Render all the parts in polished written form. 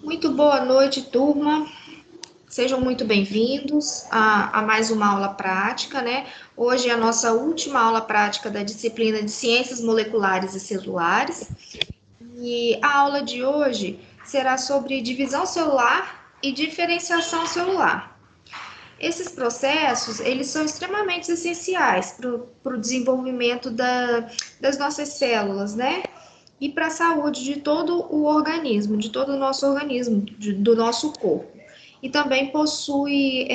Muito boa noite, turma. Sejam muito bem-vindos a mais uma aula prática, né? Hoje é a nossa última aula prática da disciplina de Ciências Moleculares e Celulares. E a aula de hoje será sobre divisão celular e diferenciação celular. Esses processos, eles são extremamente essenciais para o desenvolvimento das nossas células, né? E para a saúde de todo o organismo, de todo o nosso organismo, do nosso corpo. E também possui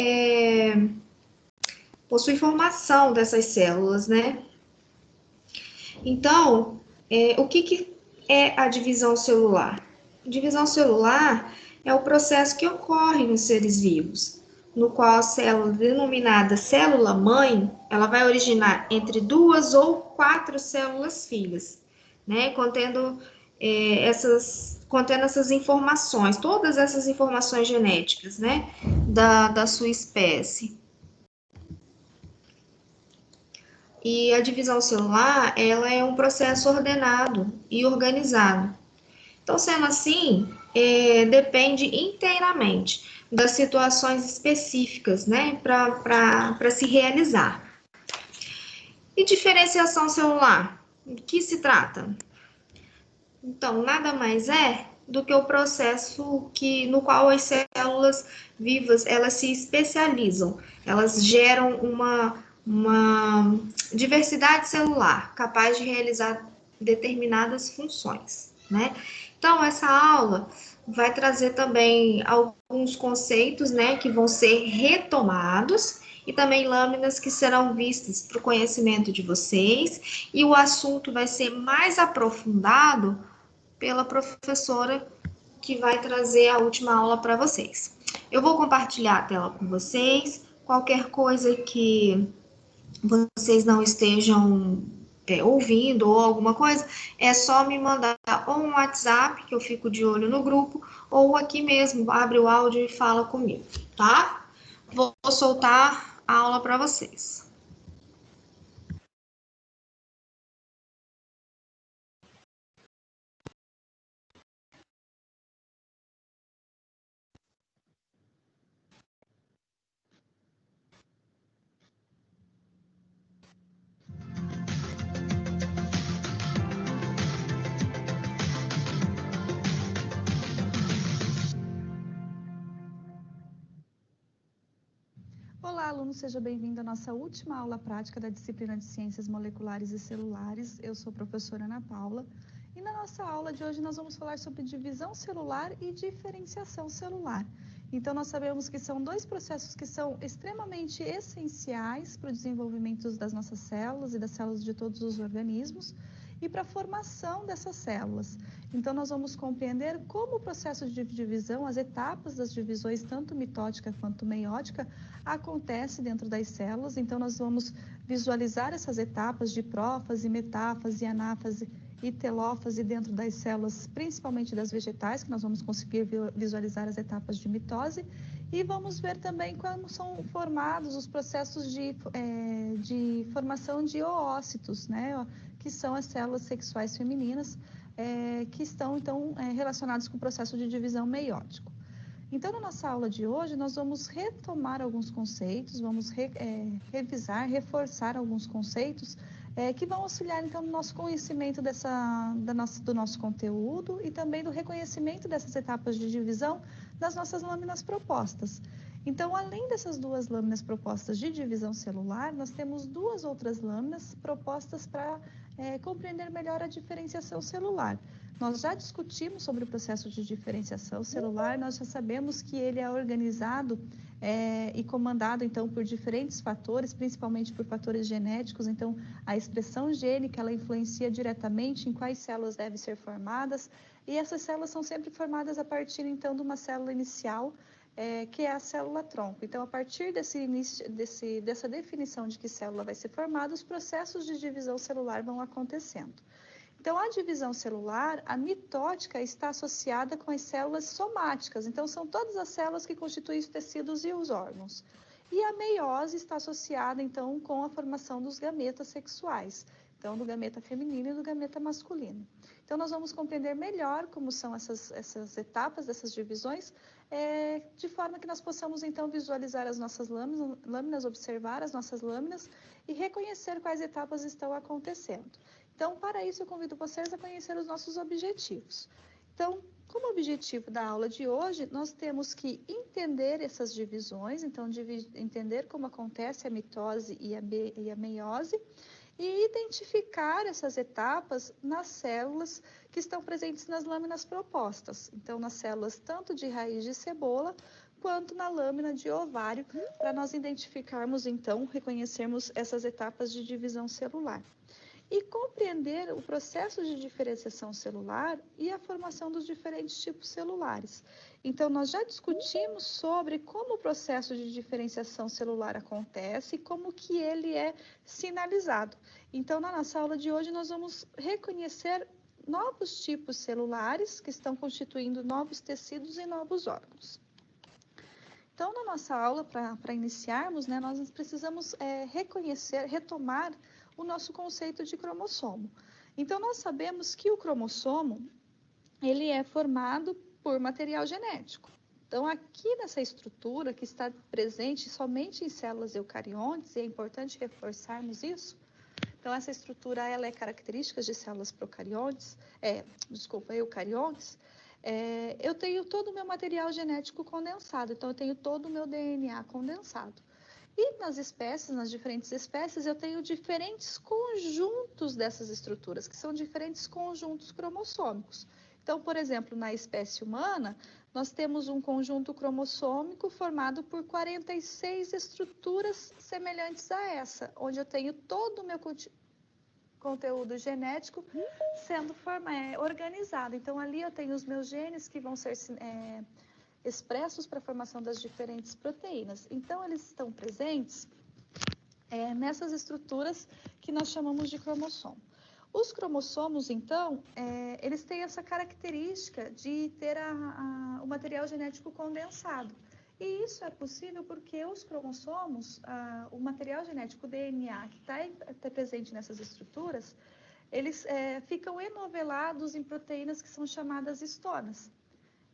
formação dessas células, né? Então, o que é a divisão celular? A divisão celular é o processo que ocorre nos seres vivos, no qual a célula denominada célula-mãe, ela vai originar entre 2 ou 4 células filhas, né? Contendo essas informações, todas essas informações genéticas, né? Da sua espécie. E a divisão celular, ela é um processo ordenado e organizado. Então, sendo assim, depende inteiramente das situações específicas, né, para se realizar. E diferenciação celular? De que se trata? Então, nada mais é do que o processo no qual as células vivas elas se especializam, elas geram uma diversidade celular capaz de realizar determinadas funções, né? Então, essa aula vai trazer também alguns conceitos, né, que vão ser retomados e também lâminas que serão vistas para o conhecimento de vocês, e o assunto vai ser mais aprofundado pela professora que vai trazer a última aula para vocês. Eu vou compartilhar a tela com vocês. Qualquer coisa que vocês não estejam ouvindo ou alguma coisa, é só me mandar ou um WhatsApp, que eu fico de olho no grupo, ou aqui mesmo, abre o áudio e fala comigo, tá? Vou soltar a aula para vocês. Olá, aluno, seja bem-vindo à nossa última aula prática da disciplina de Ciências Moleculares e Celulares. Eu sou a professora Ana Paula e na nossa aula de hoje nós vamos falar sobre divisão celular e diferenciação celular. Então, nós sabemos que são dois processos que são extremamente essenciais para o desenvolvimento das nossas células e das células de todos os organismos e para a formação dessas células. Então, nós vamos compreender como o processo de divisão, as etapas das divisões, tanto mitótica quanto meiótica, acontece dentro das células. Então, nós vamos visualizar essas etapas de prófase, metáfase, anáfase e telófase dentro das células, principalmente das vegetais, que nós vamos conseguir visualizar as etapas de mitose, e vamos ver também como são formados os processos de formação de oócitos, né, que são as células sexuais femininas, que estão, então, relacionadas com o processo de divisão meiótico. Então, na nossa aula de hoje, nós vamos retomar alguns conceitos, vamos revisar, reforçar alguns conceitos que vão auxiliar, então, no nosso conhecimento do nosso conteúdo e também do reconhecimento dessas etapas de divisão das nossas lâminas propostas. Então, além dessas duas lâminas propostas de divisão celular, nós temos duas outras lâminas propostas para compreender melhor a diferenciação celular. Nós já discutimos sobre o processo de diferenciação celular, nós já sabemos que ele é organizado e comandado, então, por diferentes fatores, principalmente por fatores genéticos. Então, a expressão gênica, ela influencia diretamente em quais células devem ser formadas, e essas células são sempre formadas a partir, então, de uma célula inicial, que é a célula-tronco. Então, a partir dessa definição de que célula vai ser formada, os processos de divisão celular vão acontecendo. Então, a divisão celular, a mitótica, está associada com as células somáticas. Então, são todas as células que constituem os tecidos e os órgãos. E a meiose está associada, então, com a formação dos gametas sexuais. então do gameta feminino e do gameta masculino. Então nós vamos compreender melhor como são essas etapas, dessas divisões, de forma que nós possamos então visualizar as nossas lâminas, observar as nossas lâminas e reconhecer quais etapas estão acontecendo. Então, para isso, eu convido vocês a conhecer os nossos objetivos. Então, como objetivo da aula de hoje, nós temos que entender essas divisões, então entender como acontece a mitose e a meiose, e identificar essas etapas nas células que estão presentes nas lâminas propostas. Então, nas células tanto de raiz de cebola, quanto na lâmina de ovário, para nós identificarmos, então, reconhecermos essas etapas de divisão celular. E compreender o processo de diferenciação celular e a formação dos diferentes tipos celulares. Então, nós já discutimos sobre como o processo de diferenciação celular acontece e como que ele é sinalizado. Então, na nossa aula de hoje, nós vamos reconhecer novos tipos celulares que estão constituindo novos tecidos e novos órgãos. Então, na nossa aula, para iniciarmos, né, nós precisamos retomar o nosso conceito de cromossomo. Então, nós sabemos que o cromossomo, ele é formado por material genético. Então, aqui nessa estrutura que está presente somente em células eucariontes, e é importante reforçarmos isso. Então, essa estrutura, ela é característica de células eucariontes. Eu tenho todo o meu material genético condensado, então eu tenho todo o meu DNA condensado. E nas diferentes espécies, eu tenho diferentes conjuntos dessas estruturas, que são diferentes conjuntos cromossômicos. Então, por exemplo, na espécie humana, nós temos um conjunto cromossômico formado por 46 estruturas semelhantes a essa, onde eu tenho todo o meu conteúdo genético sendo organizado. Então, ali eu tenho os meus genes que vão ser expressos para a formação das diferentes proteínas. Então, eles estão presentes nessas estruturas que nós chamamos de cromossomo. Os cromossomos, então, eles têm essa característica de ter o material genético condensado. E isso é possível porque os cromossomos, o material genético, o DNA, que está presente nessas estruturas, eles ficam enovelados em proteínas que são chamadas histonas.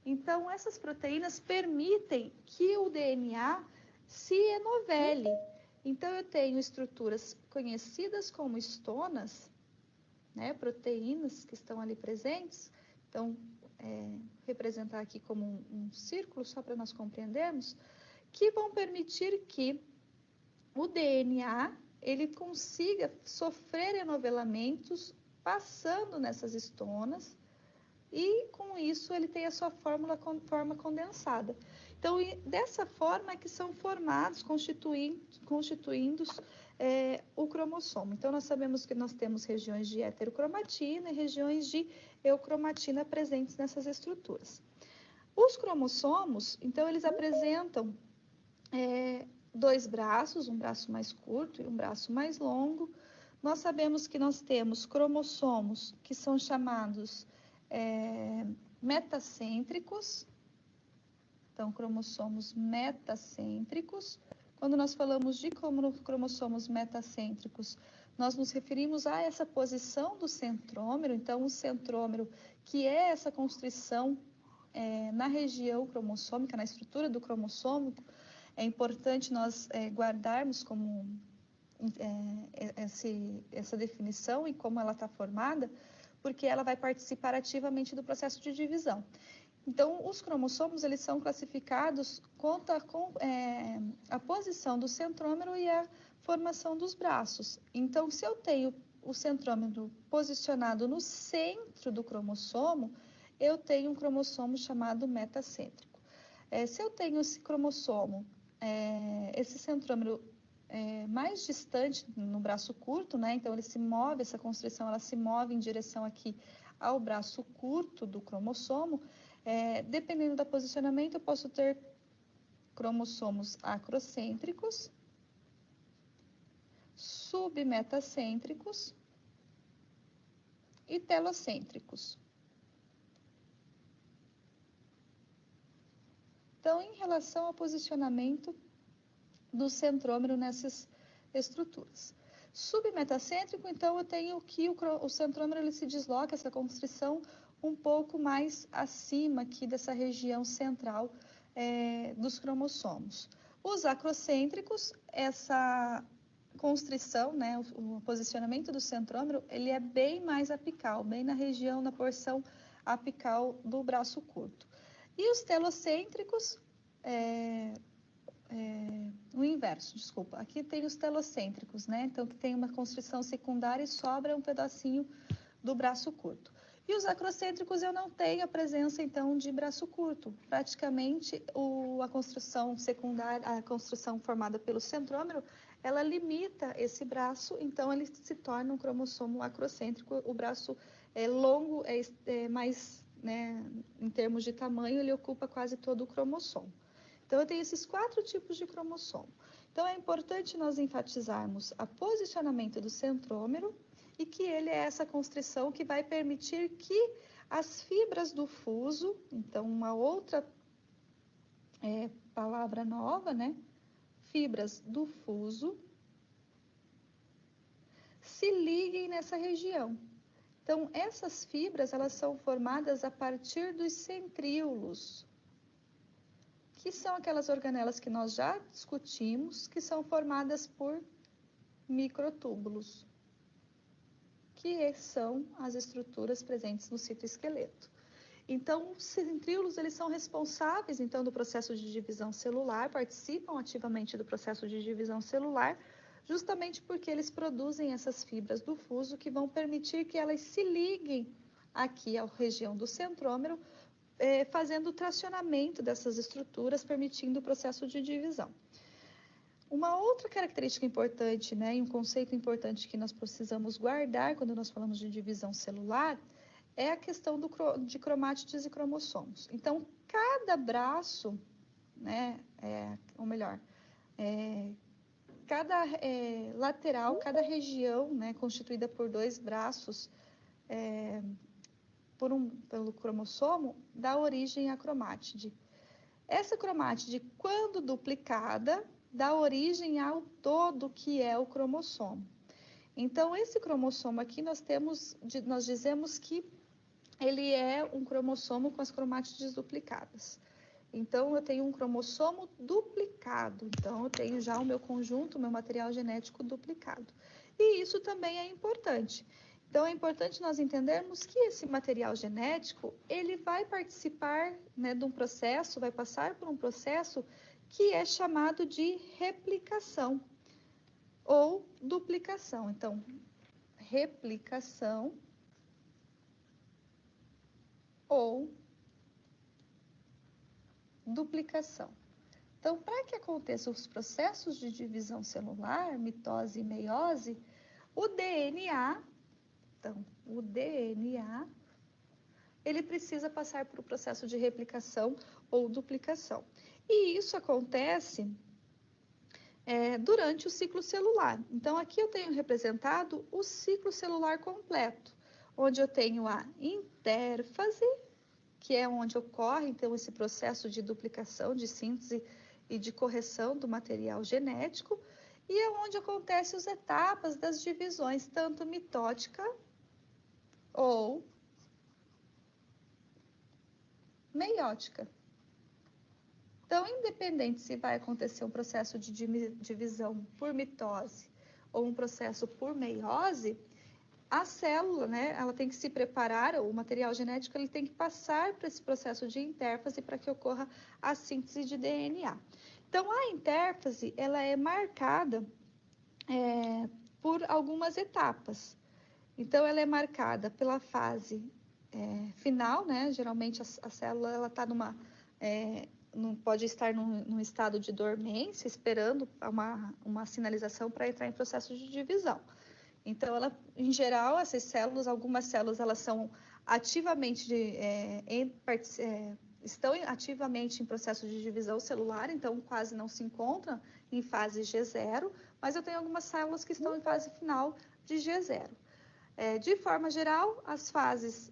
Então, essas proteínas permitem que o DNA se enovele. Então, eu tenho estruturas conhecidas como histonas, né, proteínas que estão ali presentes. Então, representar aqui como um círculo, só para nós compreendermos, que vão permitir que o DNA ele consiga sofrer enovelamentos passando nessas histonas, e com isso ele tem a sua forma condensada. Então, dessa forma é que são formados, constituindo o cromossomo. Então, nós sabemos que nós temos regiões de heterocromatina e regiões de eucromatina presentes nessas estruturas. Os cromossomos, então, eles apresentam dois braços, um braço mais curto e um braço mais longo. Nós sabemos que nós temos cromossomos que são chamados metacêntricos. Então, cromossomos metacêntricos. Quando nós falamos de cromossomos metacêntricos, nós nos referimos a essa posição do centrômero. Então, o centrômero, que é essa constrição na região cromossômica, na estrutura do cromossomo, é importante nós guardarmos como essa definição e como ela está formada, porque ela vai participar ativamente do processo de divisão. Então, os cromossomos, eles são classificados com a posição do centrômero e a formação dos braços. Então, se eu tenho o centrômero posicionado no centro do cromossomo, eu tenho um cromossomo chamado metacêntrico. Se eu tenho esse cromossomo, esse centrômero mais distante no braço curto, né? Então ele se move, essa constrição ela se move em direção aqui ao braço curto do cromossomo. Dependendo do posicionamento, eu posso ter cromossomos acrocêntricos, submetacêntricos e telocêntricos. Então, em relação ao posicionamento do centrômero nessas estruturas. Submetacêntrico, então, eu tenho que o centrômero ele se desloca, essa constrição, um pouco mais acima aqui dessa região central dos cromossomos. Os acrocêntricos, essa constrição, né, o posicionamento do centrômero, ele é bem mais apical, bem na região, na porção apical do braço curto. E os telocêntricos, o inverso, desculpa. Aqui tem os telocêntricos, né? Então, que tem uma constrição secundária e sobra um pedacinho do braço curto. E os acrocêntricos eu não tenho a presença, então, de braço curto. Praticamente, a construção secundária, a construção formada pelo centrômero, ela limita esse braço, então ele se torna um cromossomo acrocêntrico. O braço é longo, é mais, né, em termos de tamanho, ele ocupa quase todo o cromossomo. Então, eu tenho esses 4 tipos de cromossomo. Então, é importante nós enfatizarmos o posicionamento do centrômero e que ele é essa constrição que vai permitir que as fibras do fuso, então, uma outra palavra nova, né? Fibras do fuso, se liguem nessa região. Então, essas fibras, elas são formadas a partir dos centríolos, que são aquelas organelas que nós já discutimos, que são formadas por microtúbulos, que são as estruturas presentes no citoesqueleto. Então, os centríolos, eles são responsáveis, então, do processo de divisão celular, participam ativamente do processo de divisão celular, justamente porque eles produzem essas fibras do fuso que vão permitir que elas se liguem aqui à região do centrômero, fazendo o tracionamento dessas estruturas, permitindo o processo de divisão. Uma outra característica importante, né, e um conceito importante que nós precisamos guardar quando nós falamos de divisão celular, é a questão de cromátides e cromossomos. Então, cada braço, né, ou melhor, cada lateral, cada região, né, constituída por 2 braços, pelo cromossomo, dá origem à cromátide. Essa cromátide, quando duplicada, dá origem ao todo que é o cromossomo. Então, esse cromossomo aqui nós dizemos que ele é um cromossomo com as cromátides duplicadas. Então, eu tenho um cromossomo duplicado. Então, eu tenho já o meu conjunto, o meu material genético duplicado. E isso também é importante. Então, é importante nós entendermos que esse material genético, ele vai participar, né, de um processo, vai passar por um processo que é chamado de replicação ou duplicação. Então, replicação ou duplicação. Então, para que aconteçam os processos de divisão celular, mitose e meiose, o DNA, ele precisa passar por um processo de replicação ou duplicação. E isso acontece durante o ciclo celular. Então, aqui eu tenho representado o ciclo celular completo, onde eu tenho a intérfase, que é onde ocorre, então, esse processo de duplicação, de síntese e de correção do material genético, e é onde acontecem as etapas das divisões, tanto mitótica ou meiótica. Então, independente se vai acontecer um processo de divisão por mitose ou um processo por meiose, a célula, né, ela tem que se preparar, o material genético, ele tem que passar por esse processo de intérfase para que ocorra a síntese de DNA. Então, a intérfase, ela é marcada por algumas etapas. Então, ela é marcada pela fase final, né? Geralmente a célula ela está não pode estar num estado de dormência, esperando uma sinalização para entrar em processo de divisão. Então, em geral, essas células, algumas células, elas são ativamente estão ativamente em processo de divisão celular, então quase não se encontram em fase G0, mas eu tenho algumas células que estão em fase final de G0. De forma geral, as fases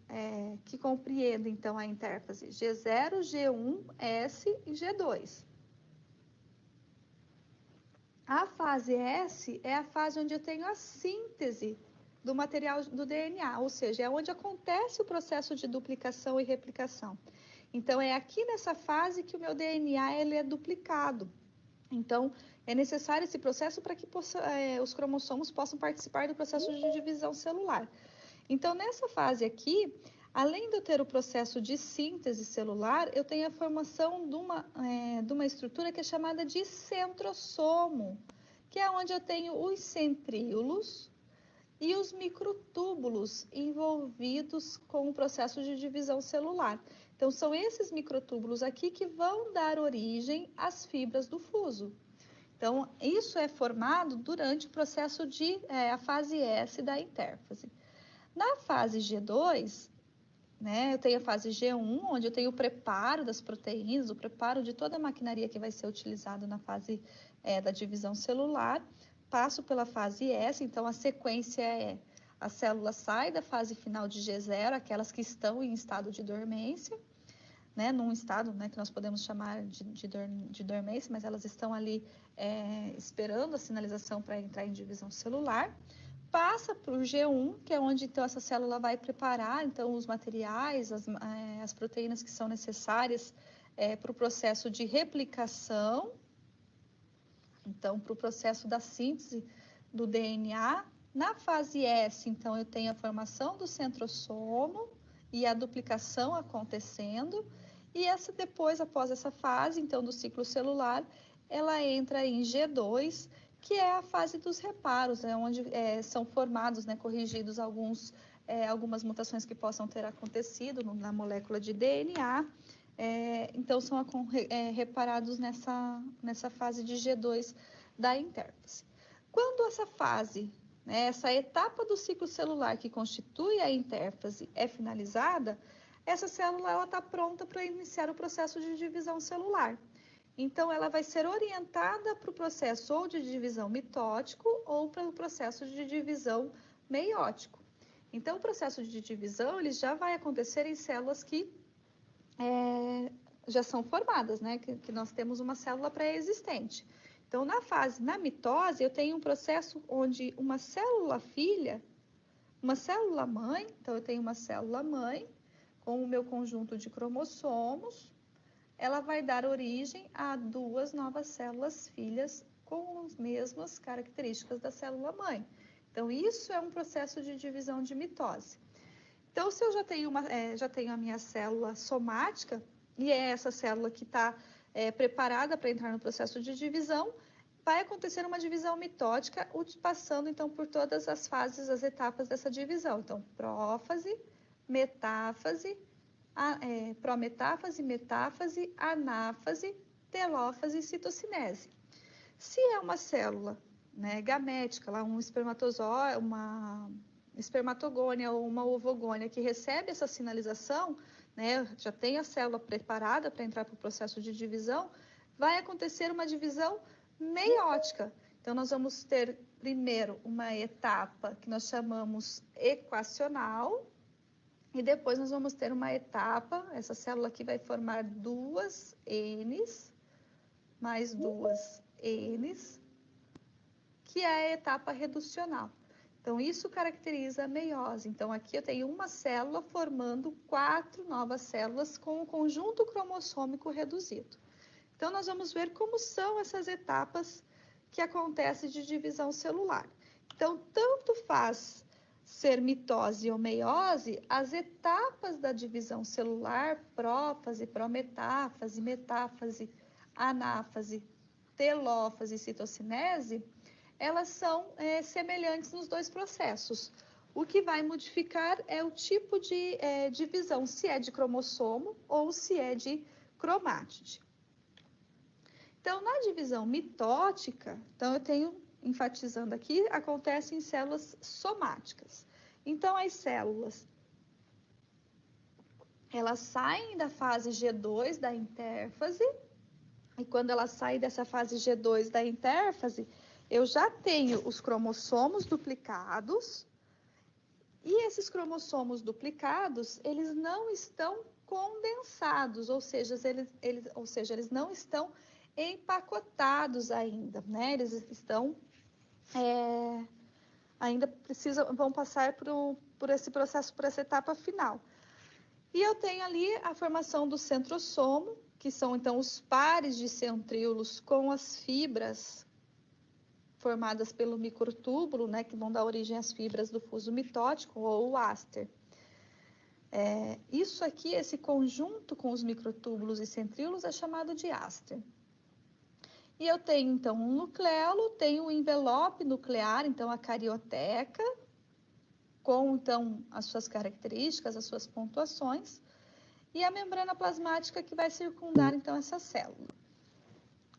que compreendem, então, a intérfase G0, G1, S e G2. A fase S é a fase onde eu tenho a síntese do material do DNA, ou seja, é onde acontece o processo de duplicação e replicação. Então, é aqui nessa fase que o meu DNA ele é duplicado. Então, é necessário esse processo para que os cromossomos possam participar do processo de divisão celular. Então, nessa fase aqui, além de eu ter o processo de síntese celular, eu tenho a formação de uma estrutura que é chamada de centrossomo, que é onde eu tenho os centríolos e os microtúbulos envolvidos com o processo de divisão celular. Então, são esses microtúbulos aqui que vão dar origem às fibras do fuso. Então, isso é formado durante o processo a fase S da intérfase. Na fase G2, né, eu tenho a fase G1, onde eu tenho o preparo das proteínas, o preparo de toda a maquinaria que vai ser utilizada na fase da divisão celular. Passo pela fase S, então a sequência é: a célula sai da fase final de G0, aquelas que estão em estado de dormência, né, num estado, né, que nós podemos chamar de dormência, mas elas estão ali esperando a sinalização para entrar em divisão celular. Passa para o G1, que é onde então essa célula vai preparar então os materiais, as proteínas que são necessárias para o processo de replicação, então para o processo da síntese do DNA. Na fase S, então, eu tenho a formação do centrossomo e a duplicação acontecendo, e depois, após essa fase, então, do ciclo celular, ela entra em G2, que é a fase dos reparos, onde são formados, né, corrigidos algumas mutações que possam ter acontecido na molécula de DNA, então são reparados nessa fase de G2 da intérfase. Quando essa fase, né, essa etapa do ciclo celular que constitui a intérfase é finalizada, essa célula está pronta para iniciar o processo de divisão celular. Então, ela vai ser orientada para o processo ou de divisão mitótico ou para o processo de divisão meiótico. Então, o processo de divisão ele já vai acontecer em células que já são formadas, né? Que nós temos uma célula pré-existente. Então, na mitose, eu tenho um processo onde uma célula filha, uma célula mãe, então eu tenho uma célula mãe com o meu conjunto de cromossomos, ela vai dar origem a duas novas células filhas com as mesmas características da célula mãe. Então, isso é um processo de divisão de mitose. Então, se eu já tenho a minha célula somática, e é essa célula que está preparada para entrar no processo de divisão, vai acontecer uma divisão mitótica, passando então por todas as fases, as etapas dessa divisão. Então, prófase, metáfase, prometáfase, metáfase, anáfase, telófase e citocinese. Se é uma célula, né, gamética, lá um espermatozoide, uma espermatogônia ou uma ovogônia que recebe essa sinalização, né, já tem a célula preparada para entrar para o processo de divisão, vai acontecer uma divisão meiótica. Então, nós vamos ter primeiro uma etapa que nós chamamos equacional, e depois nós vamos ter uma etapa, essa célula aqui vai formar duas N's, mais duas N's, que é a etapa reducional. Então, isso caracteriza a meiose. Então, aqui eu tenho uma célula formando 4 novas células com o conjunto cromossômico reduzido. Então, nós vamos ver como são essas etapas que acontecem de divisão celular. Então, tanto faz ser mitose ou meiose, as etapas da divisão celular, prófase, prometáfase, metáfase, anáfase, telófase e citocinese, elas são semelhantes nos dois processos. O que vai modificar é o tipo de divisão, se é de cromossomo ou se é de cromátide. Então, na divisão mitótica, então eu tenho, enfatizando aqui, acontece em células somáticas. Então, as células, elas saem da fase G2 da intérfase, e quando elas saem dessa fase G2 da intérfase, eu já tenho os cromossomos duplicados, e esses cromossomos duplicados, eles não estão condensados, ou seja, eles não estão empacotados ainda, né? Eles estão ainda vão passar por esse processo, por essa etapa final. E eu tenho ali a formação do centrosomo, que são então os pares de centríolos com as fibras formadas pelo microtúbulo, né, que vão dar origem às fibras do fuso mitótico ou o áster. Isso aqui, esse conjunto com os microtúbulos e centríolos é chamado de áster. E eu tenho, então, um nucleolo, tenho um envelope nuclear, então, a carioteca, com, então, as suas características, as suas pontuações, e a membrana plasmática que vai circundar, então, essa célula.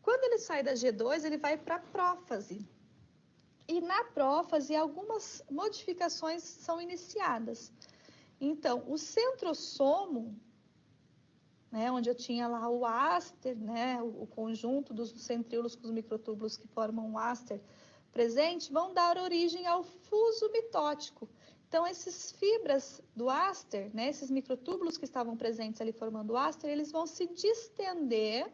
Quando ele sai da G2, ele vai para a prófase. E na prófase, algumas modificações são iniciadas. Então, o centrosomo, né, onde eu tinha lá o áster, né, o conjunto dos centríolos com os microtúbulos que formam o áster presente, vão dar origem ao fuso mitótico. Então, essas fibras do áster, né, esses microtúbulos que estavam presentes ali formando o áster, eles vão se distender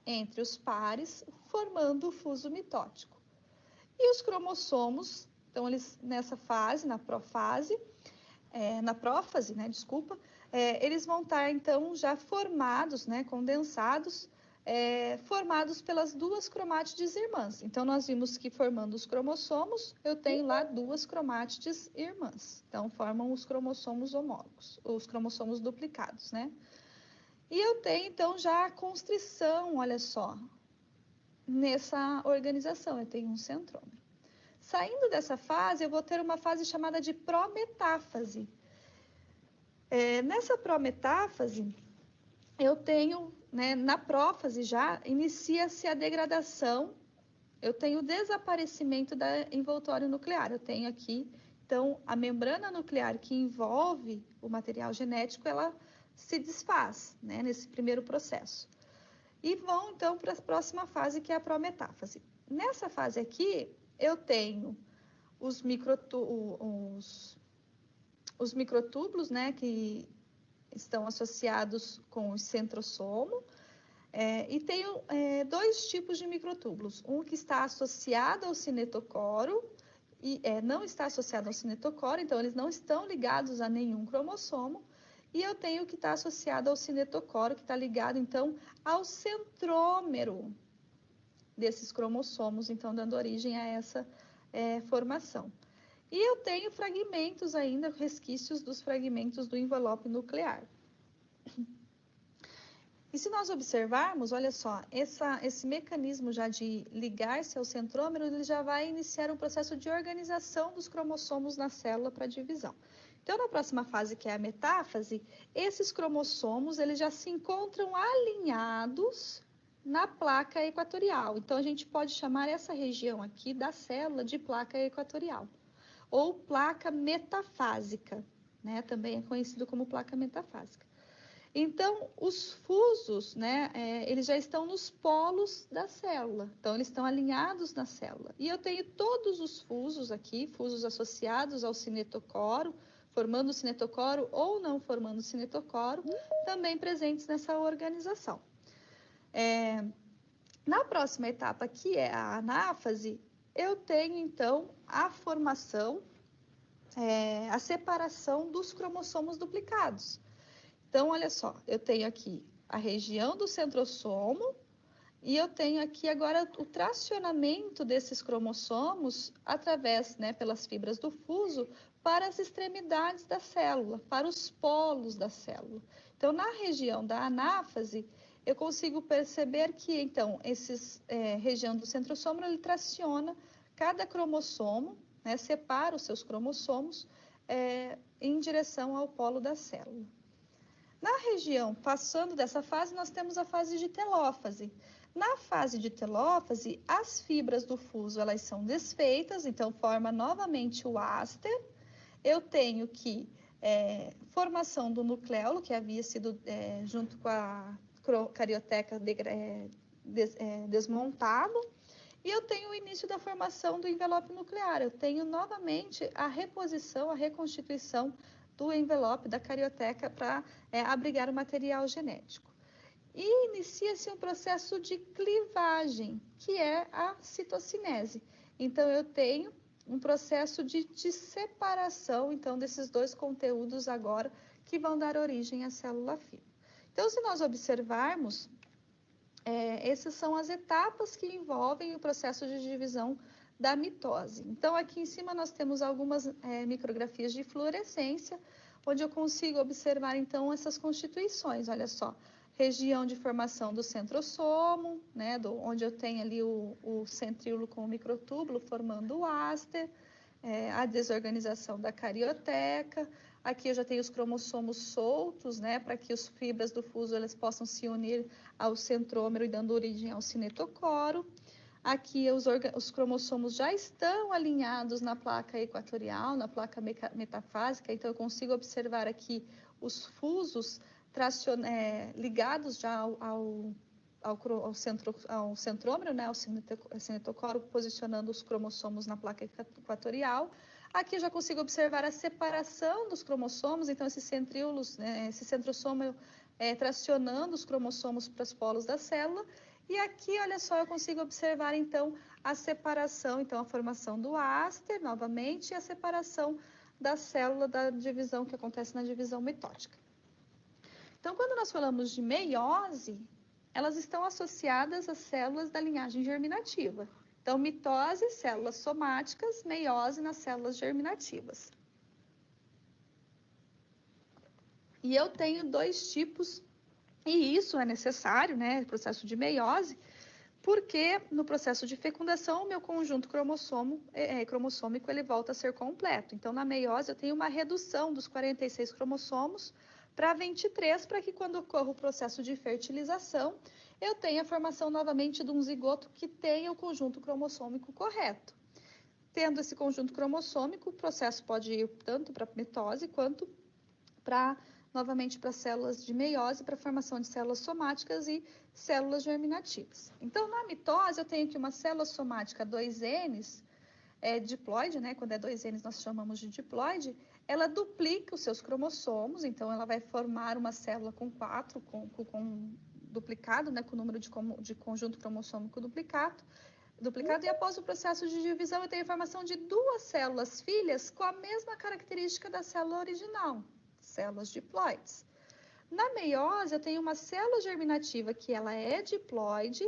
entre os pares, formando o fuso mitótico. E os cromossomos, então, eles nessa fase, na prófase, eles vão estar, então, já formados, né, condensados, formados pelas duas cromátides irmãs. Então, nós vimos que formando os cromossomos, eu tenho lá duas cromátides irmãs. Então, formam os cromossomos homólogos, os cromossomos duplicados, né? E eu tenho, então, já a constrição, olha só, nessa organização, eu tenho um centrômero. Saindo dessa fase, eu vou ter uma fase chamada de prometáfase. Nessa prometáfase, eu tenho, né, na prófase já, inicia-se a degradação, eu tenho o desaparecimento da envoltório nuclear. Eu tenho aqui, então, a membrana nuclear que envolve o material genético, ela se desfaz, né, nesse primeiro processo. E vão, então, para a próxima fase, que é a prometáfase. Nessa fase aqui, eu tenho os microtúbulos, né, que estão associados com o centrosomo, e tenho dois tipos de microtúbulos. Um que está associado ao cinetocoro e não está associado ao cinetocoro, então eles não estão ligados a nenhum cromossomo. E eu tenho o que está associado ao cinetocoro, que está ligado, então, ao centrômero desses cromossomos, então, dando origem a essa formação. E eu tenho fragmentos ainda, resquícios dos fragmentos do envelope nuclear. E se nós observarmos, olha só, esse mecanismo já de ligar-se ao centrômero, ele já vai iniciar um processo de organização dos cromossomos na célula para divisão. Então, na próxima fase, que é a metáfase, esses cromossomos, eles já se encontram alinhados na placa equatorial. Então, a gente pode chamar essa região aqui da célula de placa equatorial, ou placa metafásica, né? Também é conhecido como placa metafásica. Então, os fusos, né, eles já estão nos polos da célula. Então, eles estão alinhados na célula. E eu tenho todos os fusos aqui, fusos associados ao cinetocoro, formando o cinetocoro ou não formando o cinetocoro, também presentes nessa organização. Na próxima etapa, que é a anáfase, eu tenho, então, a formação, a separação dos cromossomos duplicados. Então, olha só, eu tenho aqui a região do centrosomo e eu tenho aqui agora o tracionamento desses cromossomos através, né, pelas fibras do fuso, para as extremidades da célula, para os polos da célula. Então, na região da anáfase, eu consigo perceber que, então, região do centrosomo, ele traciona cada cromossomo, né, separa os seus cromossomos em direção ao polo da célula. Na região, passando dessa fase, nós temos a fase de telófase. Na fase de telófase, as fibras do fuso, elas são desfeitas, então forma novamente o áster. Eu tenho que formação do nucleolo, que havia sido junto com a carioteca desmontado, e eu tenho o início da formação do envelope nuclear. Eu tenho novamente a reposição, a reconstituição do envelope da carioteca para abrigar o material genético. e inicia-se um processo de clivagem, que é a citocinese. Então, eu tenho um processo de separação, então, desses dois conteúdos agora, que vão dar origem à célula fibra. Então, se nós observarmos, essas são as etapas que envolvem o processo de divisão da mitose. Então, aqui em cima nós temos algumas micrografias de fluorescência, onde eu consigo observar, então, essas constituições. Olha só, região de formação do centrosomo, né, onde eu tenho ali o centríolo com o microtúbulo formando o áster, a desorganização da carioteca. Aqui eu já tenho os cromossomos soltos, né, para que as fibras do fuso elas possam se unir ao centrômero e dando origem ao cinetocoro. Aqui os cromossomos já estão alinhados na placa equatorial, na placa metafásica, então eu consigo observar aqui os fusos ligados já ao centrômero, né, ao cinetocoro, posicionando os cromossomos na placa equatorial. Aqui eu já consigo observar a separação dos cromossomos, então esses centríolos, né, esse centrossomo tracionando os cromossomos para os polos da célula. E aqui, olha só, eu consigo observar, então, a separação, então, a formação do áster, novamente, e a separação da célula da divisão, que acontece na divisão mitótica. Então, quando nós falamos de meiose, elas estão associadas às células da linhagem germinativa. Então, mitose, células somáticas, meiose nas células germinativas. E eu tenho dois tipos, e isso é necessário, né, processo de meiose, porque no processo de fecundação, o meu conjunto cromossômico ele volta a ser completo. Então, na meiose, eu tenho uma redução dos 46 cromossomos para 23, para que quando ocorra o processo de fertilização, eu tenha a formação novamente de um zigoto que tenha o conjunto cromossômico correto. Tendo esse conjunto cromossômico, o processo pode ir tanto para mitose quanto novamente para células de meiose, para a formação de células somáticas e células germinativas. Então, na mitose, eu tenho aqui uma célula somática 2N, diploide, né? Quando é 2N, nós chamamos de diploide. Ela duplica os seus cromossomos, então ela vai formar uma célula com 4, com duplicado, né? Com o número de conjunto cromossômico duplicado. E após o processo de divisão, eu tenho a formação de duas células filhas com a mesma característica da célula original, células diploides. Na meiose, eu tenho uma célula germinativa que ela é diploide,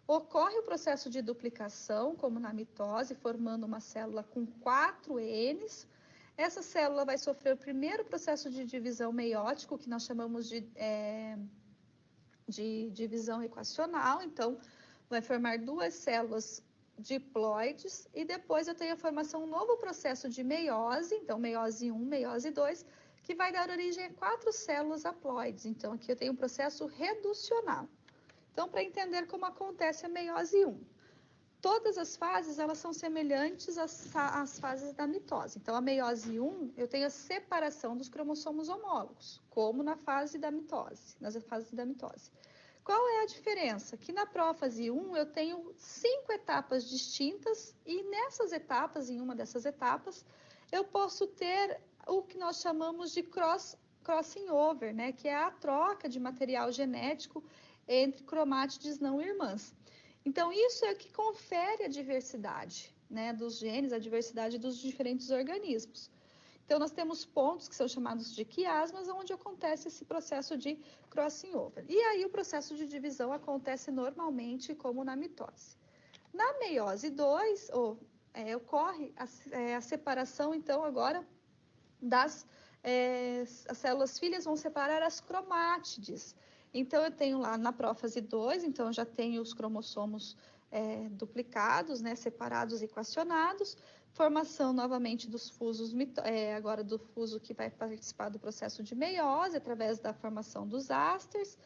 ocorre o processo de duplicação, como na mitose, formando uma célula com 4 Ns. Essa célula vai sofrer o primeiro processo de divisão meiótico, que nós chamamos de divisão equacional. Então, vai formar duas células diploides e depois eu tenho a formação de um novo processo de meiose, então meiose 1, meiose 2, que vai dar origem a 4 células haploides. Então, aqui eu tenho um processo reducional. Então, para entender como acontece a meiose 1, todas as fases elas são semelhantes às fases da mitose. Então, a meiose 1, eu tenho a separação dos cromossomos homólogos, como na fase da mitose, nas fases da mitose. Qual é a diferença? Que na prófase 1 eu tenho 5 etapas distintas e nessas etapas, em uma dessas etapas, eu posso ter o que nós chamamos de crossing over, né? Que é a troca de material genético entre cromátides não irmãs. Então, isso é o que confere a diversidade, né, dos genes, a diversidade dos diferentes organismos. Então, nós temos pontos que são chamados de quiasmas, onde acontece esse processo de crossing over. E aí, o processo de divisão acontece normalmente como na mitose. Na meiose 2, ocorre a separação, então, agora, as células filhas vão separar as cromátides. Então, eu tenho lá na prófase 2, então, eu já tenho os cromossomos duplicados, né, separados e equacionados, formação novamente dos fusos, agora do fuso que vai participar do processo de meiose, através da formação dos ásters.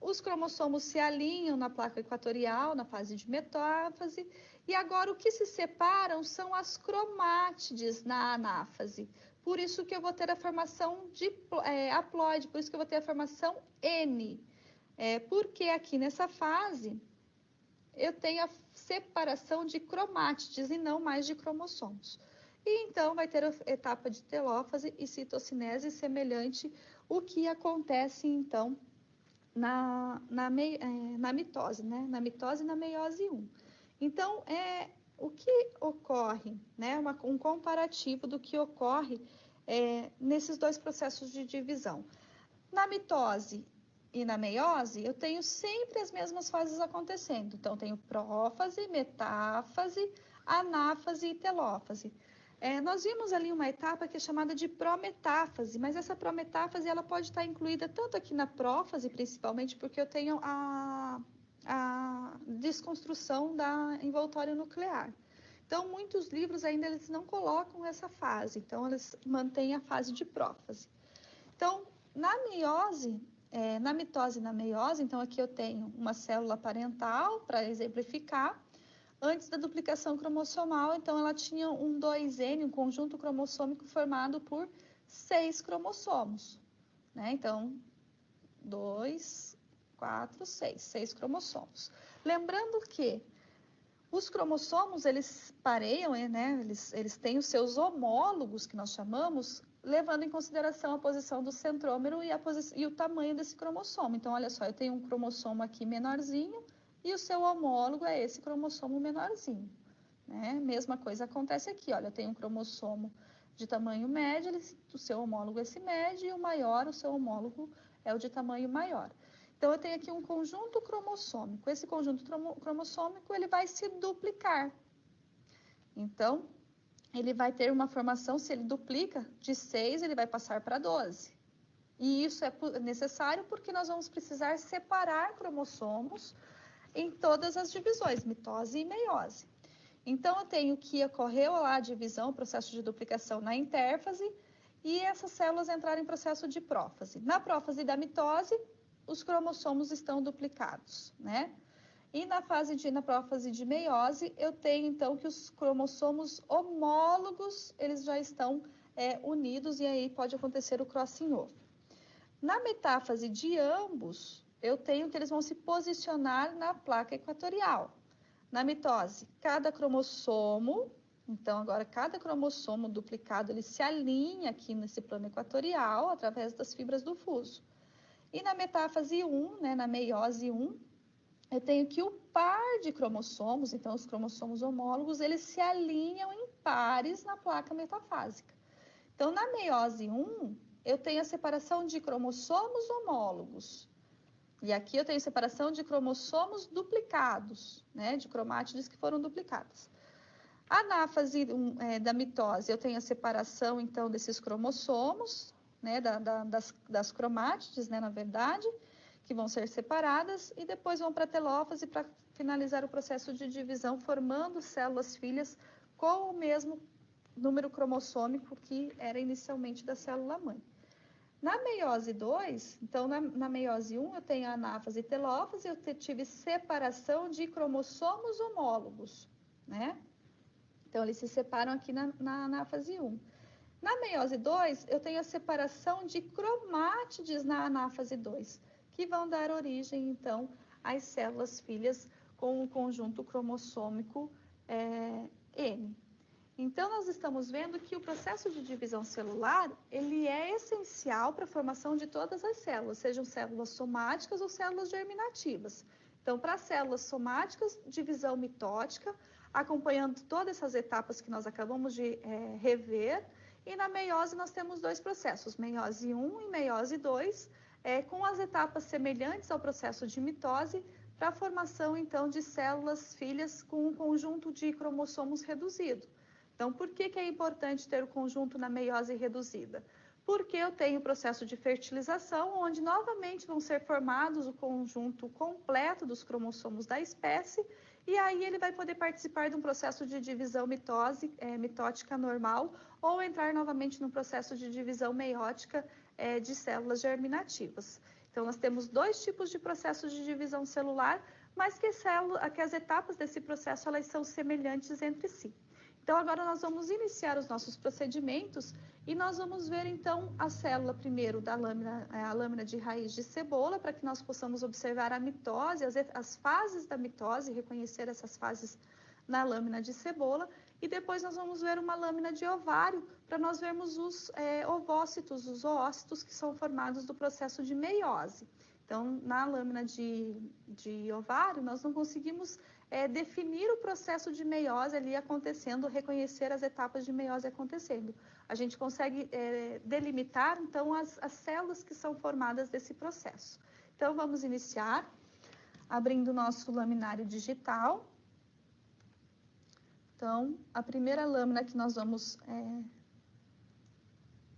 Os cromossomos se alinham na placa equatorial, na fase de metáfase, e agora o que se separam são as cromátides na anáfase. Por isso que eu vou ter a formação haploide, por isso que eu vou ter a formação N. Porque aqui nessa fase eu tenho a separação de cromátides e não mais de cromossomos. E então vai ter a etapa de telófase e citocinese semelhante o que acontece então na mitose, né? Na mitose e na meiose 1. Então, o que ocorre, né? Um comparativo do que ocorre nesses dois processos de divisão. Na mitose e na meiose, eu tenho sempre as mesmas fases acontecendo. Então, tenho prófase, metáfase, anáfase e telófase. Nós vimos ali uma etapa que é chamada de prometáfase, mas essa prometáfase ela pode estar incluída tanto aqui na prófase, principalmente porque eu tenho a desconstrução da envoltório nuclear. Então, muitos livros ainda eles não colocam essa fase, então eles mantêm a fase de prófase. Então, na meiose, na mitose e na meiose, então aqui eu tenho uma célula parental, para exemplificar. Antes da duplicação cromossomal, então ela tinha um 2N, um conjunto cromossômico formado por 6 cromossomos, né? Então, 2, 4, 6 cromossomos. Lembrando que os cromossomos, eles pareiam, né? Eles têm os seus homólogos, que nós chamamos, levando em consideração a posição do centrômero e o tamanho desse cromossomo. Então, olha só, eu tenho um cromossomo aqui menorzinho e o seu homólogo é esse cromossomo menorzinho, né? Mesma coisa acontece aqui, olha, eu tenho um cromossomo de tamanho médio, o seu homólogo é esse médio, e o maior, o seu homólogo é o de tamanho maior. Então, eu tenho aqui um conjunto cromossômico. Esse conjunto cromossômico, ele vai se duplicar. Então, ele vai ter uma formação, se ele duplica, de 6, ele vai passar para 12. E isso é necessário porque nós vamos precisar separar cromossomos em todas as divisões, mitose e meiose. Então, eu tenho que ocorreu lá a divisão, o processo de duplicação na intérfase, e essas células entraram em processo de prófase. Na prófase da mitose, os cromossomos estão duplicados, né? E na prófase de meiose, eu tenho, então, que os cromossomos homólogos, eles já estão unidos, e aí pode acontecer o crossing over. Na metáfase de ambos, eu tenho que eles vão se posicionar na placa equatorial. Na mitose, cada cromossomo, então agora cada cromossomo duplicado, ele se alinha aqui nesse plano equatorial através das fibras do fuso. E na metáfase 1, né, na meiose 1, eu tenho que o par de cromossomos, então os cromossomos homólogos, eles se alinham em pares na placa metafásica. Então, na meiose 1, eu tenho a separação de cromossomos homólogos. E aqui eu tenho separação de cromossomos duplicados, né, de cromátides que foram duplicadas. Na fase da mitose, eu tenho a separação, então, desses cromossomos, né, das cromátides, né, na verdade, que vão ser separadas e depois vão para a telófase para finalizar o processo de divisão, formando células filhas com o mesmo número cromossômico que era inicialmente da célula-mãe. Na meiose 2, então na meiose 1, eu tenho a anáfase e telófase, eu tive separação de cromossomos homólogos, né? Então, eles se separam aqui na anáfase 1. Na meiose 2, eu tenho a separação de cromátides na anáfase 2, que vão dar origem, então, às células filhas com o conjunto cromossômico N. Então, nós estamos vendo que o processo de divisão celular, ele é essencial para a formação de todas as células, sejam células somáticas ou células germinativas. Então, para as células somáticas, divisão mitótica, acompanhando todas essas etapas que nós acabamos de rever. E na meiose, nós temos dois processos, meiose 1 e meiose 2, com as etapas semelhantes ao processo de mitose, para a formação, então, de células filhas com um conjunto de cromossomos reduzido. Então, por que é importante ter o conjunto na meiose reduzida? Porque eu tenho o processo de fertilização, onde novamente vão ser formados o conjunto completo dos cromossomos da espécie, e aí ele vai poder participar de um processo de divisão mitótica normal, ou entrar novamente no processo de divisão meiótica de células germinativas. Então, nós temos dois tipos de processos de divisão celular, mas que as etapas desse processo elas são semelhantes entre si. Então, agora nós vamos iniciar os nossos procedimentos e nós vamos ver, então, a célula primeiro da lâmina, a lâmina de raiz de cebola, para que nós possamos observar a mitose, as fases da mitose, reconhecer essas fases na lâmina de cebola. E depois nós vamos ver uma lâmina de ovário, para nós vermos os ovócitos, os oócitos que são formados do processo de meiose. Então, na lâmina de ovário, nós não conseguimos definir o processo de meiose ali acontecendo, reconhecer as etapas de meiose acontecendo. A gente consegue delimitar, então, as células que são formadas desse processo. Então, vamos iniciar abrindo o nosso laminário digital. Então, a primeira lâmina que nós vamos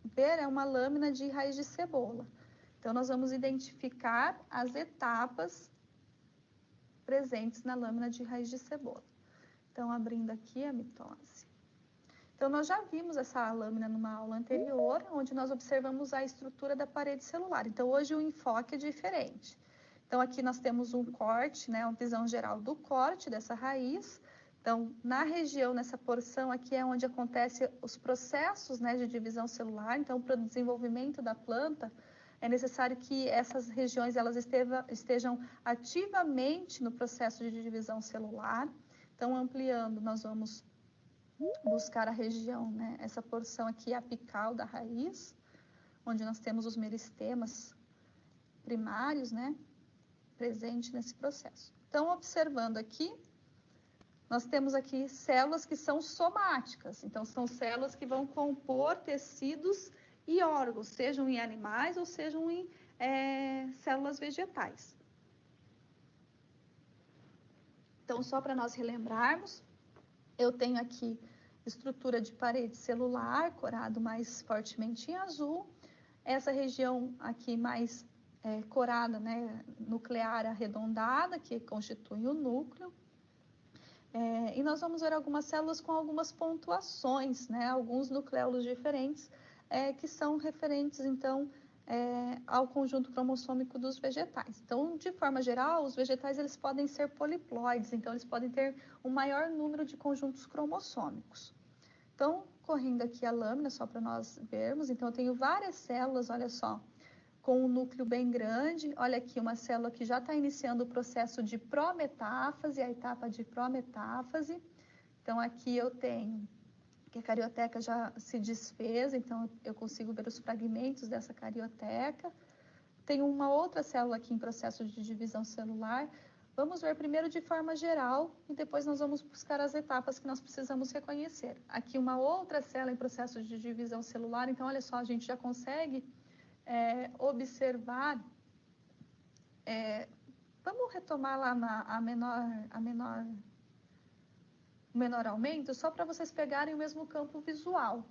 ver é uma lâmina de raiz de cebola. Então, nós vamos identificar as etapas presentes na lâmina de raiz de cebola. Então, abrindo aqui a mitose. Então, nós já vimos essa lâmina numa aula anterior, onde nós observamos a estrutura da parede celular. Então, hoje o enfoque é diferente. Então, aqui nós temos um corte, né, uma visão geral do corte dessa raiz. Então, na região, nessa porção aqui é onde acontecem os processos, né, de divisão celular. Então, para o desenvolvimento da planta, é necessário que essas regiões elas estejam ativamente no processo de divisão celular. Então, ampliando, nós vamos buscar a região, né, essa porção aqui apical da raiz, onde nós temos os meristemas primários, né, presente nesse processo. Então, observando aqui, nós temos aqui células que são somáticas. Então, são células que vão compor tecidos e órgãos, sejam em animais ou sejam em células vegetais. Então, só para nós relembrarmos, eu tenho aqui estrutura de parede celular, corado mais fortemente em azul. Essa região aqui mais corada, né, nuclear arredondada, que constitui o núcleo. E nós vamos ver algumas células com algumas pontuações, né, alguns nucléolos diferentes, que são referentes, então, ao conjunto cromossômico dos vegetais. Então, de forma geral, os vegetais eles podem ser poliploides, então eles podem ter um maior número de conjuntos cromossômicos. Então, correndo aqui a lâmina, só para nós vermos, então eu tenho várias células, olha só, com um núcleo bem grande. Olha aqui, uma célula que já está iniciando o processo de prometáfase, a etapa de prometáfase. Então, aqui eu tenho que a carioteca já se desfez, então eu consigo ver os fragmentos dessa carioteca. Tem uma outra célula aqui em processo de divisão celular. Vamos ver primeiro de forma geral e depois nós vamos buscar as etapas que nós precisamos reconhecer. Aqui uma outra célula em processo de divisão celular, então olha só, a gente já consegue observar, vamos retomar lá o menor aumento, só para vocês pegarem o mesmo campo visual.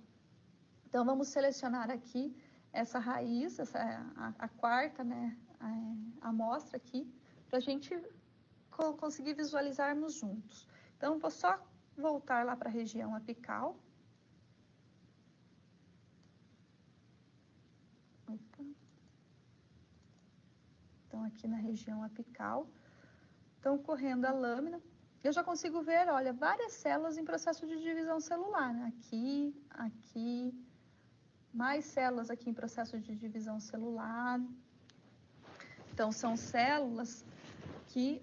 Então, vamos selecionar aqui essa raiz, a quarta, né, amostra aqui, para a gente conseguir visualizarmos juntos. Então, vou só voltar lá para a região apical. Opa. Então, aqui na região apical. Então, correndo a lâmina, eu já consigo ver, olha, várias células em processo de divisão celular, né? Aqui, mais células aqui em processo de divisão celular. Então, são células que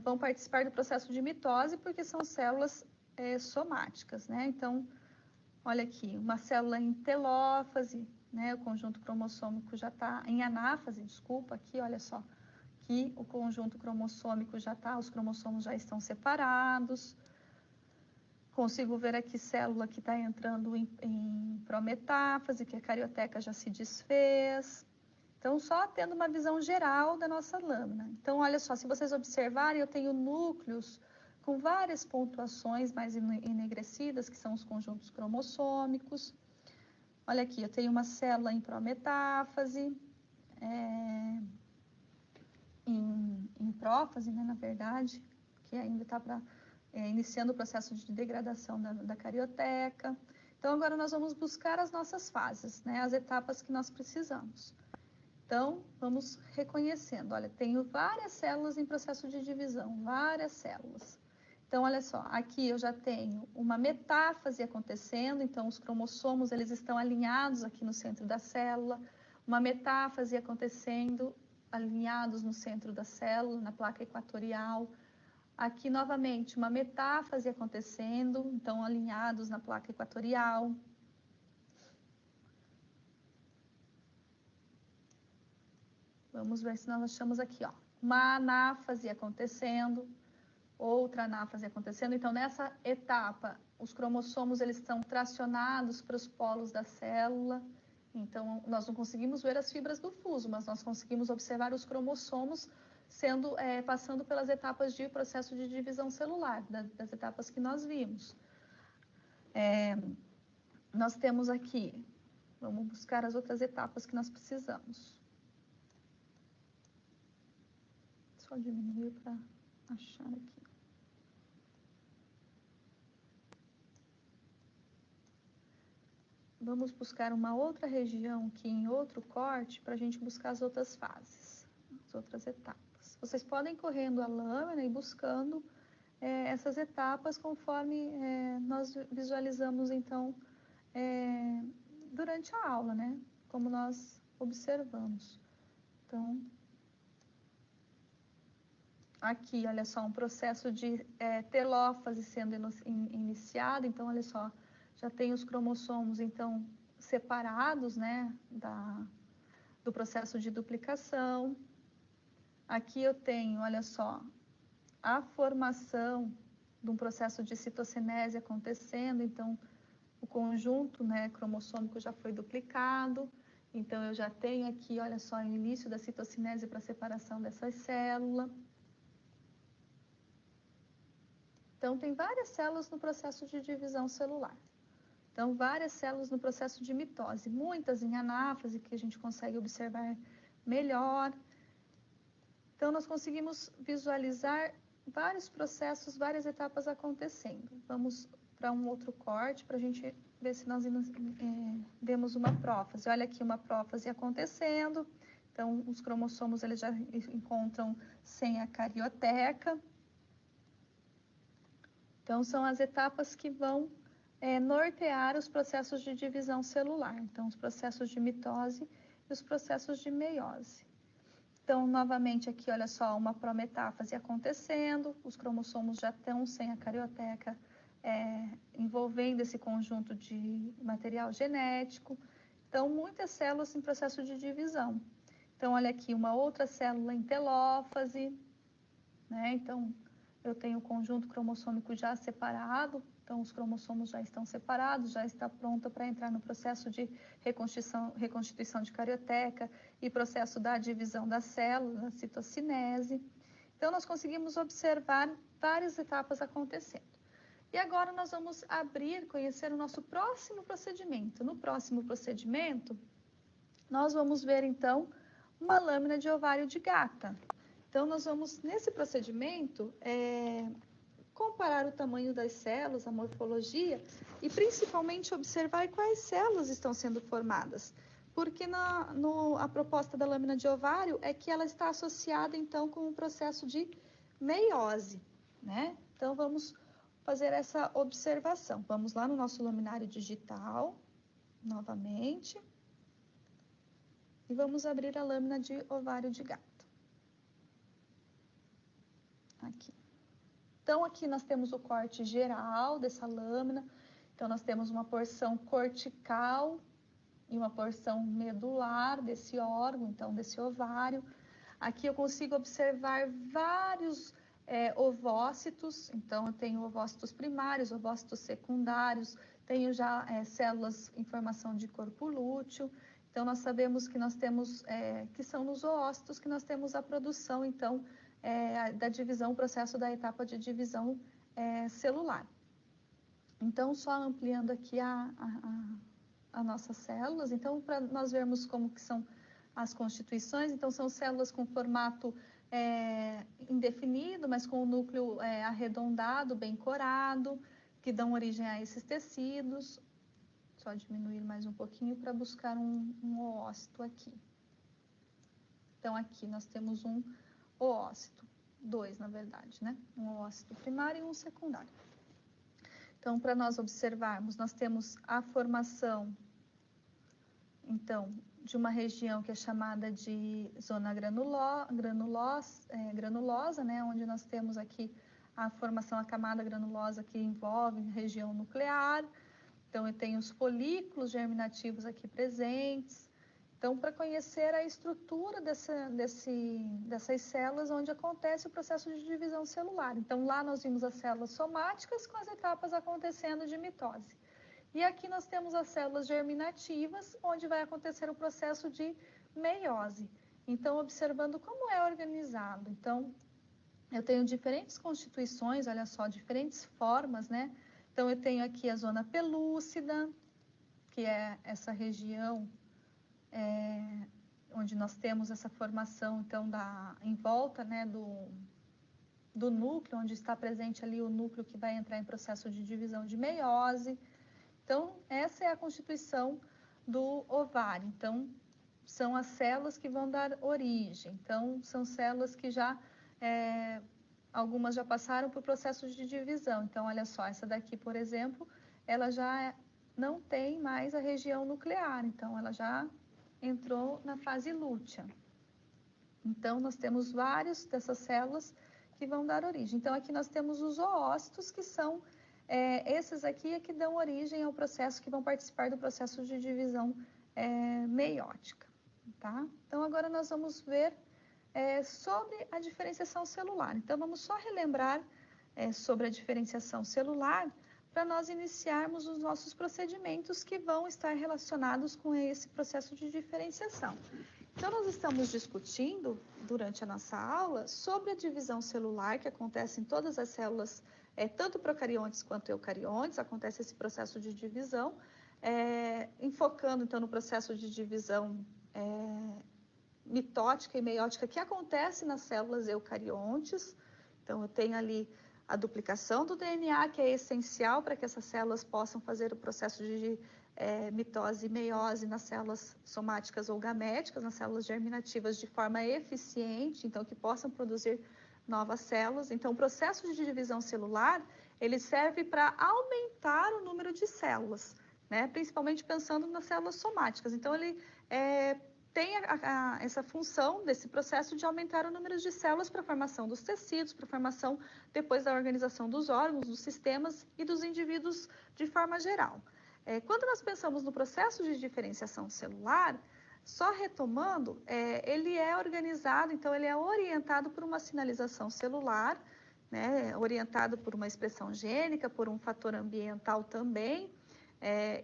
vão participar do processo de mitose, porque são células somáticas, né? Então, olha aqui, uma célula em telófase, né? O conjunto cromossômico já está em anáfase, desculpa, aqui, olha só, que o conjunto cromossômico já está, os cromossomos já estão separados. Consigo ver aqui célula que está entrando em prometáfase, que a carioteca já se desfez. Então, só tendo uma visão geral da nossa lâmina. Então, olha só, se vocês observarem, eu tenho núcleos com várias pontuações mais enegrecidas, que são os conjuntos cromossômicos. Olha aqui, eu tenho uma célula em prometáfase, em prófase, né, na verdade, que ainda está iniciando o processo de degradação da carioteca. Então, agora nós vamos buscar as nossas fases, né, as etapas que nós precisamos. Então, vamos reconhecendo. Olha, tenho várias células em processo de divisão, várias células. Então, olha só, aqui eu já tenho uma metáfase acontecendo, então os cromossomos eles estão alinhados aqui no centro da célula, uma metáfase acontecendo, alinhados no centro da célula, na placa equatorial. Aqui, novamente, uma metáfase acontecendo, então alinhados na placa equatorial. Vamos ver se nós achamos aqui, ó, uma anáfase acontecendo, outra anáfase acontecendo. Então, nessa etapa, os cromossomos eles estão tracionados para os polos da célula. Então, nós não conseguimos ver as fibras do fuso, mas nós conseguimos observar os cromossomos passando pelas etapas de processo de divisão celular, das etapas que nós vimos. Nós temos aqui, vamos buscar as outras etapas que nós precisamos. Só diminuir para achar aqui. Vamos buscar uma outra região aqui em outro corte para a gente buscar as outras fases, as outras etapas. Vocês podem ir correndo a lâmina e buscando essas etapas conforme nós visualizamos, então, durante a aula, né? Como nós observamos. Então, aqui, olha só, um processo de telófase sendo iniciado. Então, olha só, já tem os cromossomos, então, separados, né, do processo de duplicação. Aqui eu tenho, olha só, a formação de um processo de citocinese acontecendo. Então, o conjunto, né, cromossômico já foi duplicado. Então, eu já tenho aqui, olha só, o início da citocinese para separação dessas células. Então, tem várias células no processo de divisão celular. Então, várias células no processo de mitose, muitas em anáfase, que a gente consegue observar melhor. Então, nós conseguimos visualizar vários processos, várias etapas acontecendo. Vamos para um outro corte, para a gente ver se nós vemos uma prófase. Olha aqui uma prófase acontecendo. Então, os cromossomos eles já encontram sem a carioteca. Então, são as etapas que vão nortear os processos de divisão celular. Então, os processos de mitose e os processos de meiose. Então, novamente aqui, olha só, uma prometáfase acontecendo, os cromossomos já estão sem a carioteca envolvendo esse conjunto de material genético. Então, muitas células em processo de divisão. Então, olha aqui, uma outra célula em telófase, né? Então, eu tenho o conjunto cromossômico já separado, então os cromossomos já estão separados, já está pronta para entrar no processo de reconstituição de carioteca e processo da divisão da célula, citocinese. Então, nós conseguimos observar várias etapas acontecendo. E agora nós vamos conhecer o nosso próximo procedimento. No próximo procedimento, nós vamos ver, então, uma lâmina de ovário de gata. Então, nós vamos, nesse procedimento, comparar o tamanho das células, a morfologia, e principalmente observar quais células estão sendo formadas. Porque a proposta da lâmina de ovário é que ela está associada, então, com o processo de meiose, né? Então, vamos fazer essa observação. Vamos lá no nosso laminário digital, novamente, e vamos abrir a lâmina de ovário de gato. Aqui. Então, aqui nós temos o corte geral dessa lâmina. Então, nós temos uma porção cortical e uma porção medular desse órgão, então, desse ovário. Aqui eu consigo observar vários ovócitos. Então, eu tenho ovócitos primários, ovócitos secundários, tenho já células em formação de corpo lúteo. Então, nós sabemos que nós temos, que são nos oócitos que nós temos a produção, então, da divisão, o processo da etapa de divisão celular. Então, só ampliando aqui as nossas células, então, para nós vermos como que são as constituições, então, são células com formato indefinido, mas com o núcleo arredondado, bem corado, que dão origem a esses tecidos. Só diminuir mais um pouquinho para buscar um oócito aqui. Então, aqui nós temos um oócito, dois, na verdade, né? Um oócito primário e um secundário. Então, para nós observarmos, nós temos a formação, então, de uma região que é chamada de zona granulosa, né? Onde nós temos aqui a formação, a camada granulosa que envolve a região nuclear. Então, eu tenho os folículos germinativos aqui presentes. Então, para conhecer a estrutura dessas células onde acontece o processo de divisão celular. Então, lá nós vimos as células somáticas com as etapas acontecendo de mitose. E aqui nós temos as células germinativas, onde vai acontecer o processo de meiose. Então, observando como é organizado. Então, eu tenho diferentes constituições, olha só, diferentes formas, né? Então, eu tenho aqui a zona pelúcida, que é essa região onde nós temos essa formação, então, em volta, né, do núcleo, onde está presente ali o núcleo que vai entrar em processo de divisão de meiose. Então, essa é a constituição do ovário. Então, são as células que vão dar origem. Então, são células que algumas já passaram por processo de divisão. Então, olha só, essa daqui, por exemplo, ela já não tem mais a região nuclear. Então, ela já entrou na fase lútea. Então, nós temos várias dessas células que vão dar origem. Então, aqui nós temos os oócitos, que são esses aqui é que dão origem ao processo, que vão participar do processo de divisão meiótica, tá? Então, agora nós vamos ver sobre a diferenciação celular. Então, vamos só relembrar sobre a diferenciação celular para nós iniciarmos os nossos procedimentos que vão estar relacionados com esse processo de diferenciação. Então, nós estamos discutindo, durante a nossa aula, sobre a divisão celular que acontece em todas as células, tanto procariontes quanto eucariontes, acontece esse processo de divisão, enfocando, então, no processo de divisão mitótica e meiótica que acontece nas células eucariontes. Então, eu tenho ali a duplicação do DNA, que é essencial para que essas células possam fazer o processo de mitose e meiose nas células somáticas ou gaméticas, nas células germinativas de forma eficiente, então que possam produzir novas células. Então, o processo de divisão celular, ele serve para aumentar o número de células, né? Principalmente pensando nas células somáticas. Então, ele tem essa função desse processo de aumentar o número de células para a formação dos tecidos, para a formação depois da organização dos órgãos, dos sistemas e dos indivíduos de forma geral. Quando nós pensamos no processo de diferenciação celular, só retomando, ele é organizado, então ele é orientado por uma sinalização celular, né, orientado por uma expressão gênica, por um fator ambiental também,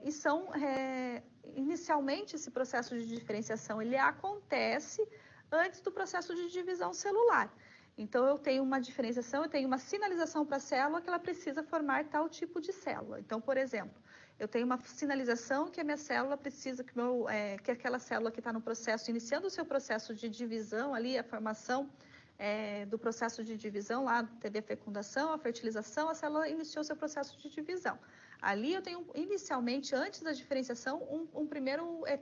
e inicialmente esse processo de diferenciação ele acontece antes do processo de divisão celular. Então, eu tenho uma diferenciação, eu tenho uma sinalização para a célula que ela precisa formar tal tipo de célula. Então, por exemplo, eu tenho uma sinalização que a minha célula precisa, que aquela célula que está no processo, iniciando o seu processo de divisão ali, a formação do processo de divisão, lá teve a fecundação, a fertilização, a célula iniciou seu processo de divisão. Ali eu tenho, inicialmente, antes da diferenciação,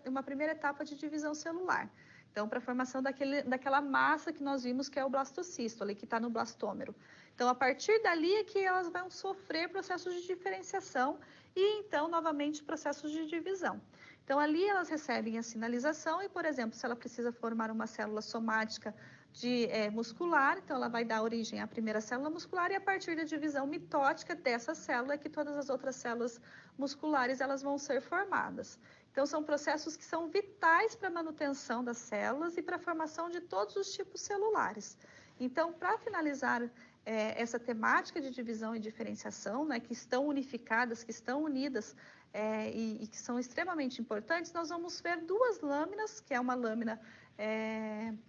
uma primeira etapa de divisão celular. Então, para a formação daquela massa que nós vimos que é o blastocisto, ali que está no blastômero. Então, a partir dali é que elas vão sofrer processos de diferenciação e, então, novamente, processos de divisão. Então, ali elas recebem a sinalização e, por exemplo, se ela precisa formar uma célula somática muscular, então ela vai dar origem à primeira célula muscular e a partir da divisão mitótica dessa célula é que todas as outras células musculares elas vão ser formadas. Então, são processos que são vitais para a manutenção das células e para a formação de todos os tipos celulares. Então, para finalizar essa temática de divisão e diferenciação, né, que estão unificadas, que estão unidas e que são extremamente importantes, nós vamos ver duas lâminas, que é uma lâmina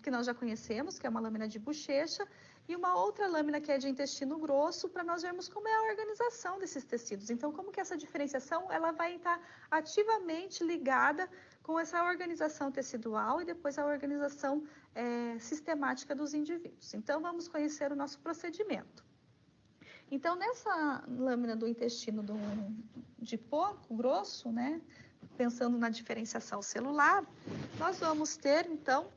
que nós já conhecemos, que é uma lâmina de bochecha, e uma outra lâmina que é de intestino grosso, para nós vermos como é a organização desses tecidos. Então, como que essa diferenciação ela vai estar ativamente ligada com essa organização tecidual e depois a organização sistemática dos indivíduos. Então, vamos conhecer o nosso procedimento. Então, nessa lâmina do intestino de porco grosso, né, pensando na diferenciação celular, nós vamos ter, então,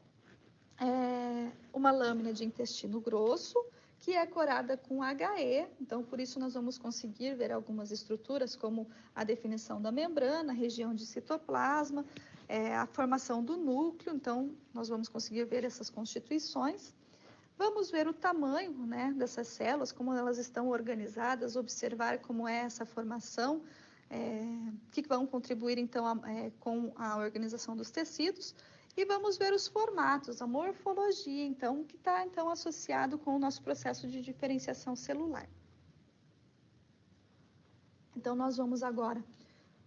uma lâmina de intestino grosso, que é corada com HE, então por isso nós vamos conseguir ver algumas estruturas, como a definição da membrana, a região de citoplasma, a formação do núcleo, então nós vamos conseguir ver essas constituições. Vamos ver o tamanho, né, dessas células, como elas estão organizadas, observar como é essa formação, que vão contribuir então com a organização dos tecidos. E vamos ver os formatos, a morfologia, então, que está então associado com o nosso processo de diferenciação celular. Então, nós vamos agora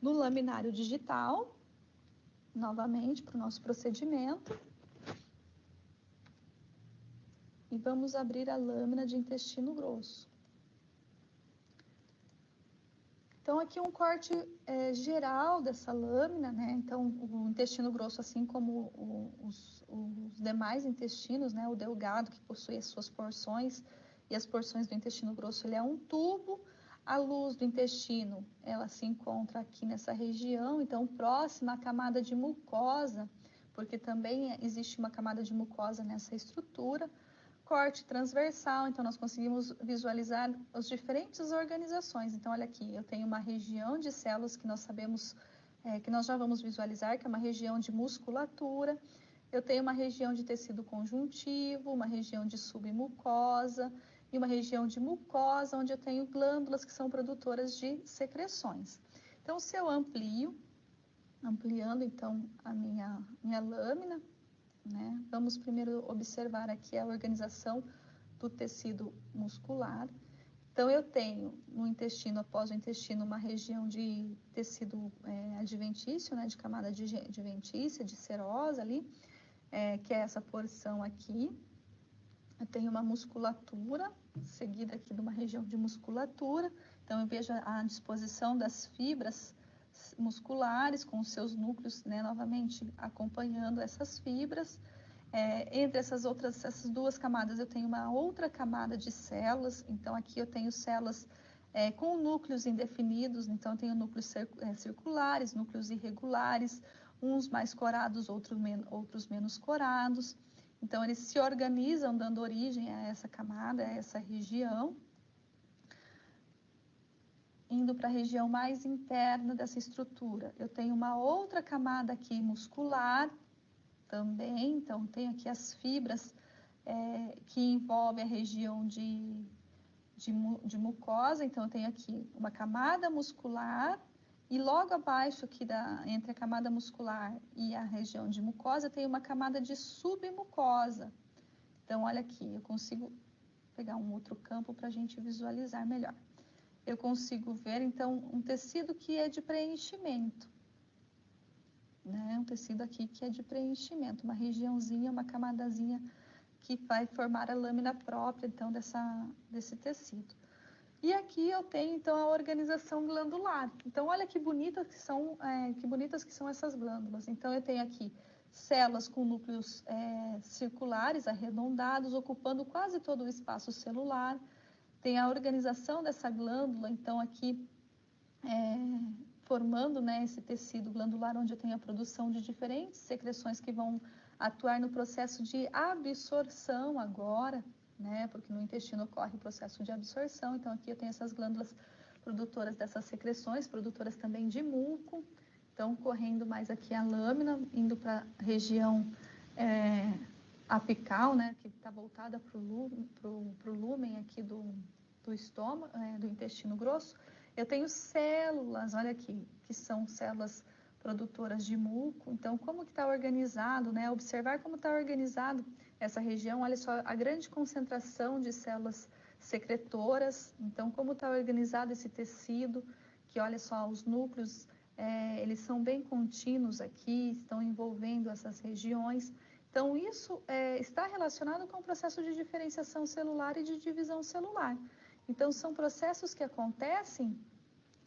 no laminário digital, novamente para o nosso procedimento. E vamos abrir a lâmina de intestino grosso. Então, aqui um corte geral dessa lâmina, né? Então, o intestino grosso, assim como os demais intestinos, né? O delgado, que possui as suas porções, e as porções do intestino grosso, ele é um tubo. A luz do intestino, ela se encontra aqui nessa região, então, próxima à camada de mucosa, porque também existe uma camada de mucosa nessa estrutura. Corte transversal, então nós conseguimos visualizar as diferentes organizações. Então, olha aqui, eu tenho uma região de células que nós sabemos, que nós já vamos visualizar, que é uma região de musculatura. Eu tenho uma região de tecido conjuntivo, uma região de submucosa e uma região de mucosa, onde eu tenho glândulas que são produtoras de secreções. Então, se eu ampliando então a minha lâmina, né? Vamos primeiro observar aqui a organização do tecido muscular. Então, eu tenho no intestino, após o intestino, uma região de tecido adventício, né? De camada adventícia, de serosa ali, que é essa porção aqui. Eu tenho uma musculatura, seguida aqui de uma região de musculatura. Então, eu vejo a disposição das fibras musculares com os seus núcleos, né, novamente acompanhando essas fibras. Entre essas duas camadas, eu tenho uma outra camada de células. Então, aqui eu tenho células com núcleos indefinidos. Então, eu tenho núcleos circulares, núcleos irregulares, uns mais corados, outros menos corados. Então, eles se organizam, dando origem a essa camada, a essa região. Indo para a região mais interna dessa estrutura, eu tenho uma outra camada aqui muscular também. Então, tenho aqui as fibras que envolvem a região de mucosa. Então, eu tenho aqui uma camada muscular e logo abaixo aqui entre a camada muscular e a região de mucosa, tem uma camada de submucosa. Então, olha aqui, eu consigo pegar um outro campo para a gente visualizar melhor. Eu consigo ver, então, um tecido que é de preenchimento, né? Um tecido aqui que é de preenchimento, uma regiãozinha, uma camadazinha que vai formar a lâmina própria, então, desse tecido. E aqui eu tenho, então, a organização glandular. Então, olha que bonitas que são essas glândulas. Então, eu tenho aqui células com núcleos circulares, arredondados, ocupando quase todo o espaço celular. Tem a organização dessa glândula, então, aqui formando, né, esse tecido glandular, onde eu tenho a produção de diferentes secreções que vão atuar no processo de absorção agora, né, porque no intestino ocorre o processo de absorção. Então, aqui eu tenho essas glândulas produtoras dessas secreções, produtoras também de muco. Então, correndo mais aqui a lâmina, indo para a região apical, né, que está voltada para o lúmen aqui do estômago, do intestino grosso. Eu tenho células, olha aqui, que são células produtoras de muco. Então, como que está organizado, né? Observar como está organizado essa região. Olha só a grande concentração de células secretoras. Então, como está organizado esse tecido, que olha só, os núcleos, eles são bem contínuos aqui, estão envolvendo essas regiões. Então, isso está relacionado com o processo de diferenciação celular e de divisão celular. Então, são processos que acontecem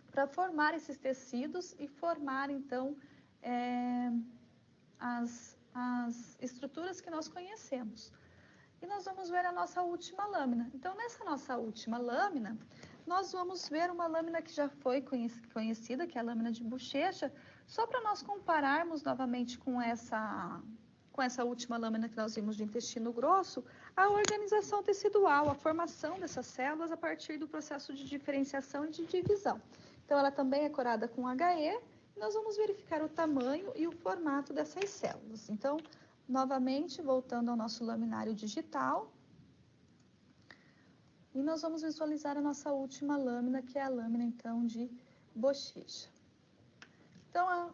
para formar esses tecidos e formar, então, as estruturas que nós conhecemos. E nós vamos ver a nossa última lâmina. Então, nessa nossa última lâmina, nós vamos ver uma lâmina que já foi conhecida, que é a lâmina de bochecha, só para nós compararmos novamente com essa última lâmina que nós vimos de intestino grosso, a organização tecidual, a formação dessas células a partir do processo de diferenciação e de divisão. Então, ela também é corada com HE, e nós vamos verificar o tamanho e o formato dessas células. Então, novamente, voltando ao nosso laminário digital, e nós vamos visualizar a nossa última lâmina, que é a lâmina, então, de bochecha. Então,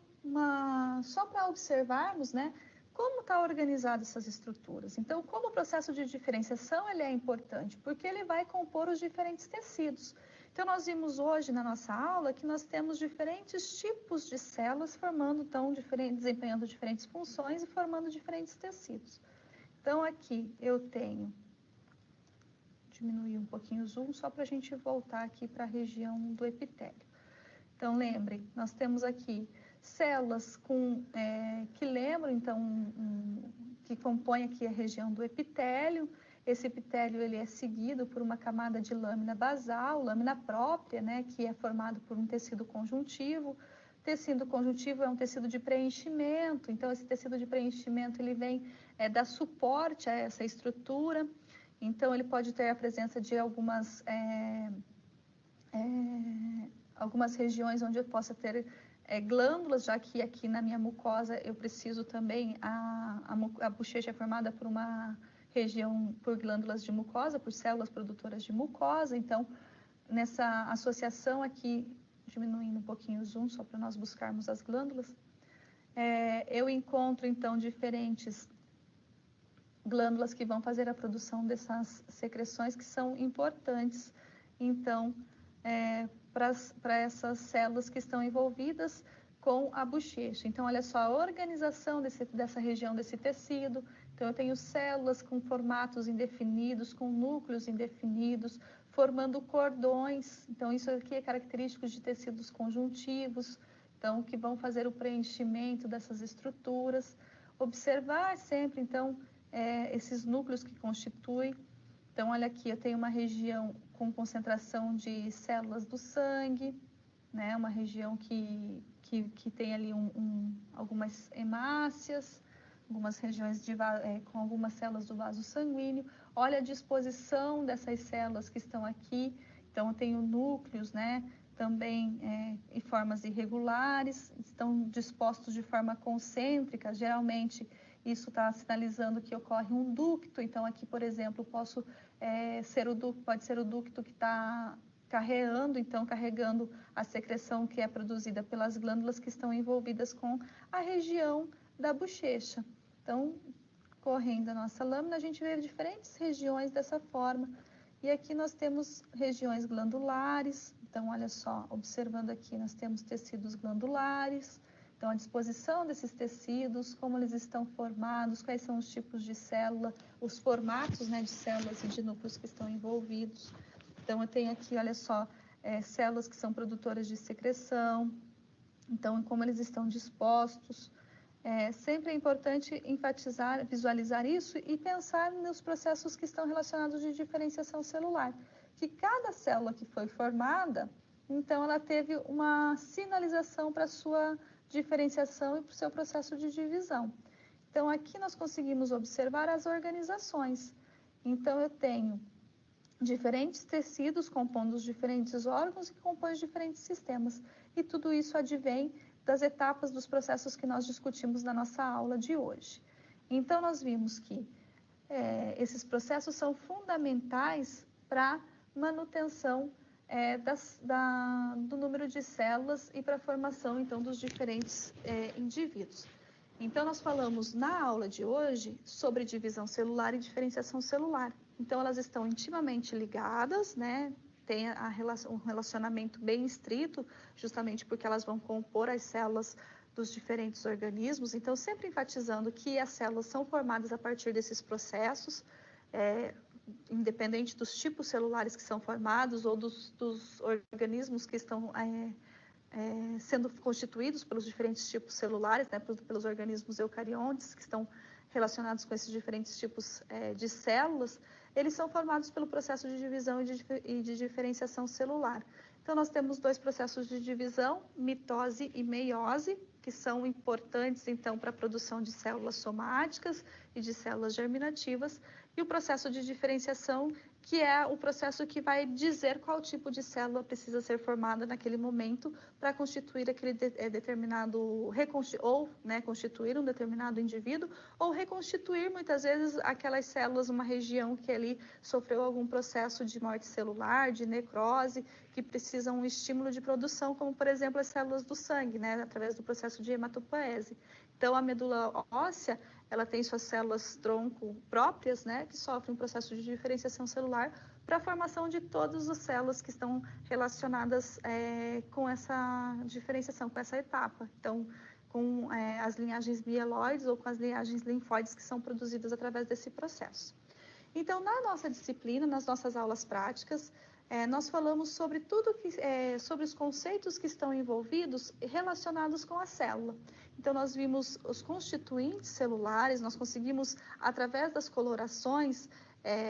só para observarmos, né, Como está organizado essas estruturas? Então, como o processo de diferenciação ele é importante? Porque ele vai compor os diferentes tecidos. Então, nós vimos hoje na nossa aula que nós temos diferentes tipos de células formando, então, desempenhando diferentes funções e formando diferentes tecidos. Então, aqui eu tenho, diminuir um pouquinho o zoom, só para a gente voltar aqui para a região do epitélio. Então, lembrem, nós temos aqui células que lembram, então, que compõem aqui a região do epitélio. Esse epitélio ele é seguido por uma camada de lâmina basal, lâmina própria, né, que é formado por um tecido conjuntivo. Tecido conjuntivo é um tecido de preenchimento, então esse tecido de preenchimento ele vem dar suporte a essa estrutura. Então, ele pode ter a presença de algumas regiões onde eu possa ter glândulas, já que aqui na minha mucosa eu preciso também, a bochecha é formada por uma região, por glândulas de mucosa, por células produtoras de mucosa. Então, nessa associação aqui, diminuindo um pouquinho o zoom, só para nós buscarmos as glândulas, eu encontro, então, diferentes glândulas que vão fazer a produção dessas secreções que são importantes, então, para essas células que estão envolvidas com a bochecha. Então, olha só a organização dessa região desse tecido. Então, eu tenho células com formatos indefinidos, com núcleos indefinidos, formando cordões. Então, isso aqui é característico de tecidos conjuntivos, então, que vão fazer o preenchimento dessas estruturas. Observar sempre, então, esses núcleos que constituem. Então, olha aqui, eu tenho uma região com concentração de células do sangue, né? Uma região que tem ali algumas hemácias, algumas regiões com algumas células do vaso sanguíneo. Olha a disposição dessas células que estão aqui. Então, eu tenho núcleos, né? Também em formas irregulares, estão dispostos de forma concêntrica. Geralmente, isso está sinalizando que ocorre um ducto. Então, aqui, por exemplo, pode ser o ducto que está carregando a secreção que é produzida pelas glândulas que estão envolvidas com a região da bochecha. Então, correndo a nossa lâmina, a gente vê diferentes regiões dessa forma. E aqui nós temos regiões glandulares. Então, olha só, observando aqui, nós temos tecidos glandulares. Então, a disposição desses tecidos, como eles estão formados, quais são os tipos de célula, os formatos, né, de células e de núcleos que estão envolvidos. Então, eu tenho aqui, olha só, células que são produtoras de secreção. Então, como eles estão dispostos. Sempre é importante enfatizar, visualizar isso e pensar nos processos que estão relacionados de diferenciação celular. Que cada célula que foi formada, então ela teve uma sinalização para a sua diferenciação e para o seu processo de divisão. Então, aqui nós conseguimos observar as organizações. Então, eu tenho diferentes tecidos compondo os diferentes órgãos e que compõem os diferentes sistemas. E tudo isso advém das etapas dos processos que nós discutimos na nossa aula de hoje. Então, nós vimos que esses processos são fundamentais para manutenção do número de células e para a formação, então, dos diferentes indivíduos. Então, nós falamos na aula de hoje sobre divisão celular e diferenciação celular. Então, elas estão intimamente ligadas, né? Tem um relacionamento bem estrito, justamente porque elas vão compor as células dos diferentes organismos. Então, sempre enfatizando que as células são formadas a partir desses processos, independente dos tipos celulares que são formados ou dos organismos que estão sendo constituídos pelos diferentes tipos celulares, né, pelos organismos eucariontes que estão relacionados com esses diferentes tipos de células, eles são formados pelo processo de divisão e de diferenciação celular. Então, nós temos dois processos de divisão, mitose e meiose, que são importantes, então, para a produção de células somáticas e de células germinativas, e o processo de diferenciação, que é o processo que vai dizer qual tipo de célula precisa ser formada naquele momento para constituir aquele determinado, ou constituir um determinado indivíduo, ou reconstituir, muitas vezes, aquelas células, uma região que ali sofreu algum processo de morte celular, de necrose, que precisam um estímulo de produção, como, por exemplo, as células do sangue, né, através do processo de hematopoese. Então, a medula óssea, ela tem suas células tronco próprias, né, que sofrem um processo de diferenciação celular para a formação de todas as células que estão relacionadas com essa diferenciação, com essa etapa. Então, com as linhagens mieloides ou com as linhagens linfóides que são produzidas através desse processo. Então, na nossa disciplina, nas nossas aulas práticas, nós falamos sobre sobre os conceitos que estão envolvidos relacionados com a célula. Então, nós vimos os constituintes celulares, nós conseguimos, através das colorações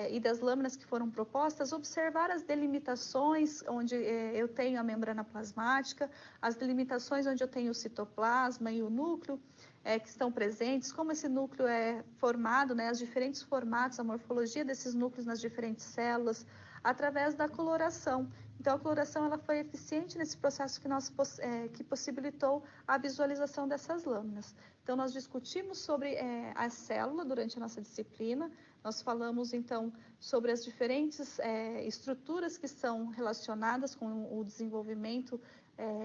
e das lâminas que foram propostas, observar as delimitações onde eu tenho a membrana plasmática, as delimitações onde eu tenho o citoplasma e o núcleo, que estão presentes, como esse núcleo é formado, né, os diferentes formatos, a morfologia desses núcleos nas diferentes células, através da coloração. Então, a coloração ela foi eficiente nesse processo que possibilitou a visualização dessas lâminas. Então, nós discutimos sobre a célula durante a nossa disciplina, nós falamos, então, sobre as diferentes estruturas que são relacionadas com o desenvolvimento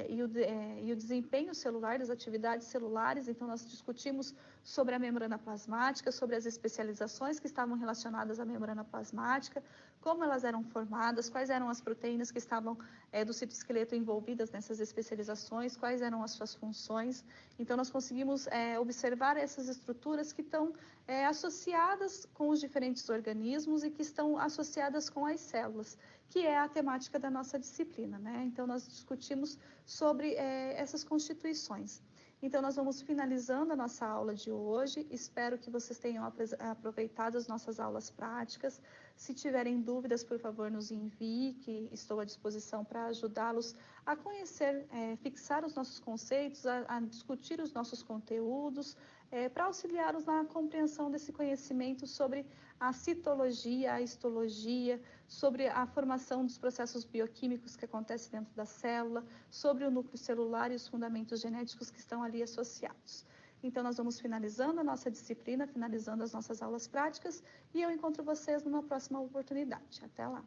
e o desempenho celular, das atividades celulares. Então, nós discutimos sobre a membrana plasmática, sobre as especializações que estavam relacionadas à membrana plasmática, como elas eram formadas, quais eram as proteínas que estavam do citoesqueleto envolvidas nessas especializações, quais eram as suas funções. Então, nós conseguimos observar essas estruturas que estão associadas com os diferentes organismos e que estão associadas com as células, que é a temática da nossa disciplina, né? Então, nós discutimos sobre essas constituições. Então, nós vamos finalizando a nossa aula de hoje. Espero que vocês tenham aproveitado as nossas aulas práticas. Se tiverem dúvidas, por favor, nos envie, que estou à disposição para ajudá-los a conhecer, fixar os nossos conceitos, a discutir os nossos conteúdos, para auxiliá-los na compreensão desse conhecimento sobre a citologia, a histologia, sobre a formação dos processos bioquímicos que acontecem dentro da célula, sobre o núcleo celular e os fundamentos genéticos que estão ali associados. Então, nós vamos finalizando a nossa disciplina, finalizando as nossas aulas práticas, e eu encontro vocês numa próxima oportunidade. Até lá!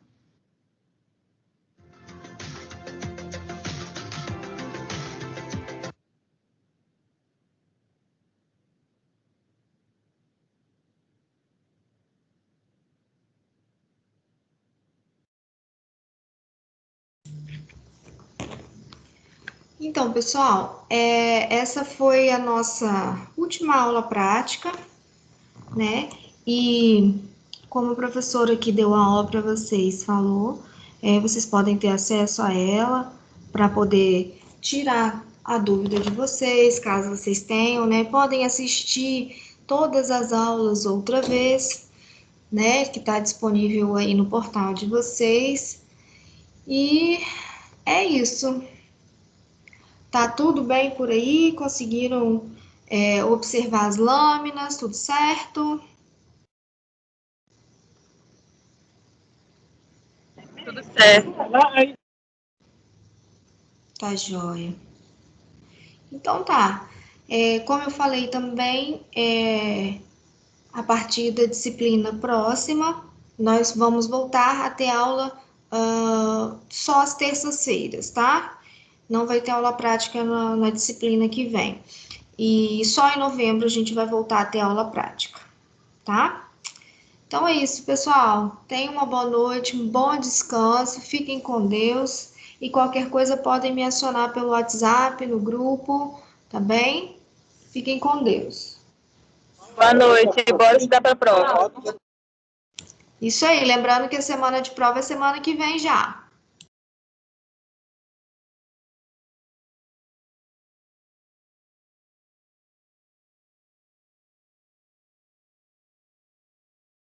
Então, pessoal, essa foi a nossa última aula prática, né? E como a professora que deu a aula para vocês falou, vocês podem ter acesso a ela para poder tirar a dúvida de vocês, caso vocês tenham, né? Podem assistir todas as aulas outra vez, né? Que está disponível aí no portal de vocês. E é isso. Tá tudo bem por aí? Conseguiram observar as lâminas? Tudo certo? Tudo certo. Tá joia. Então tá. Como eu falei também, a partir da disciplina próxima, nós vamos voltar a ter aula só às terças-feiras, tá? Não vai ter aula prática na disciplina que vem. E só em novembro a gente vai voltar a ter aula prática, tá? Então é isso, pessoal. Tenham uma boa noite, um bom descanso, fiquem com Deus. E qualquer coisa podem me acionar pelo WhatsApp, no grupo, tá bem? Fiquem com Deus. Boa noite, bora estudar para a prova. Isso aí, lembrando que a semana de prova é semana que vem já.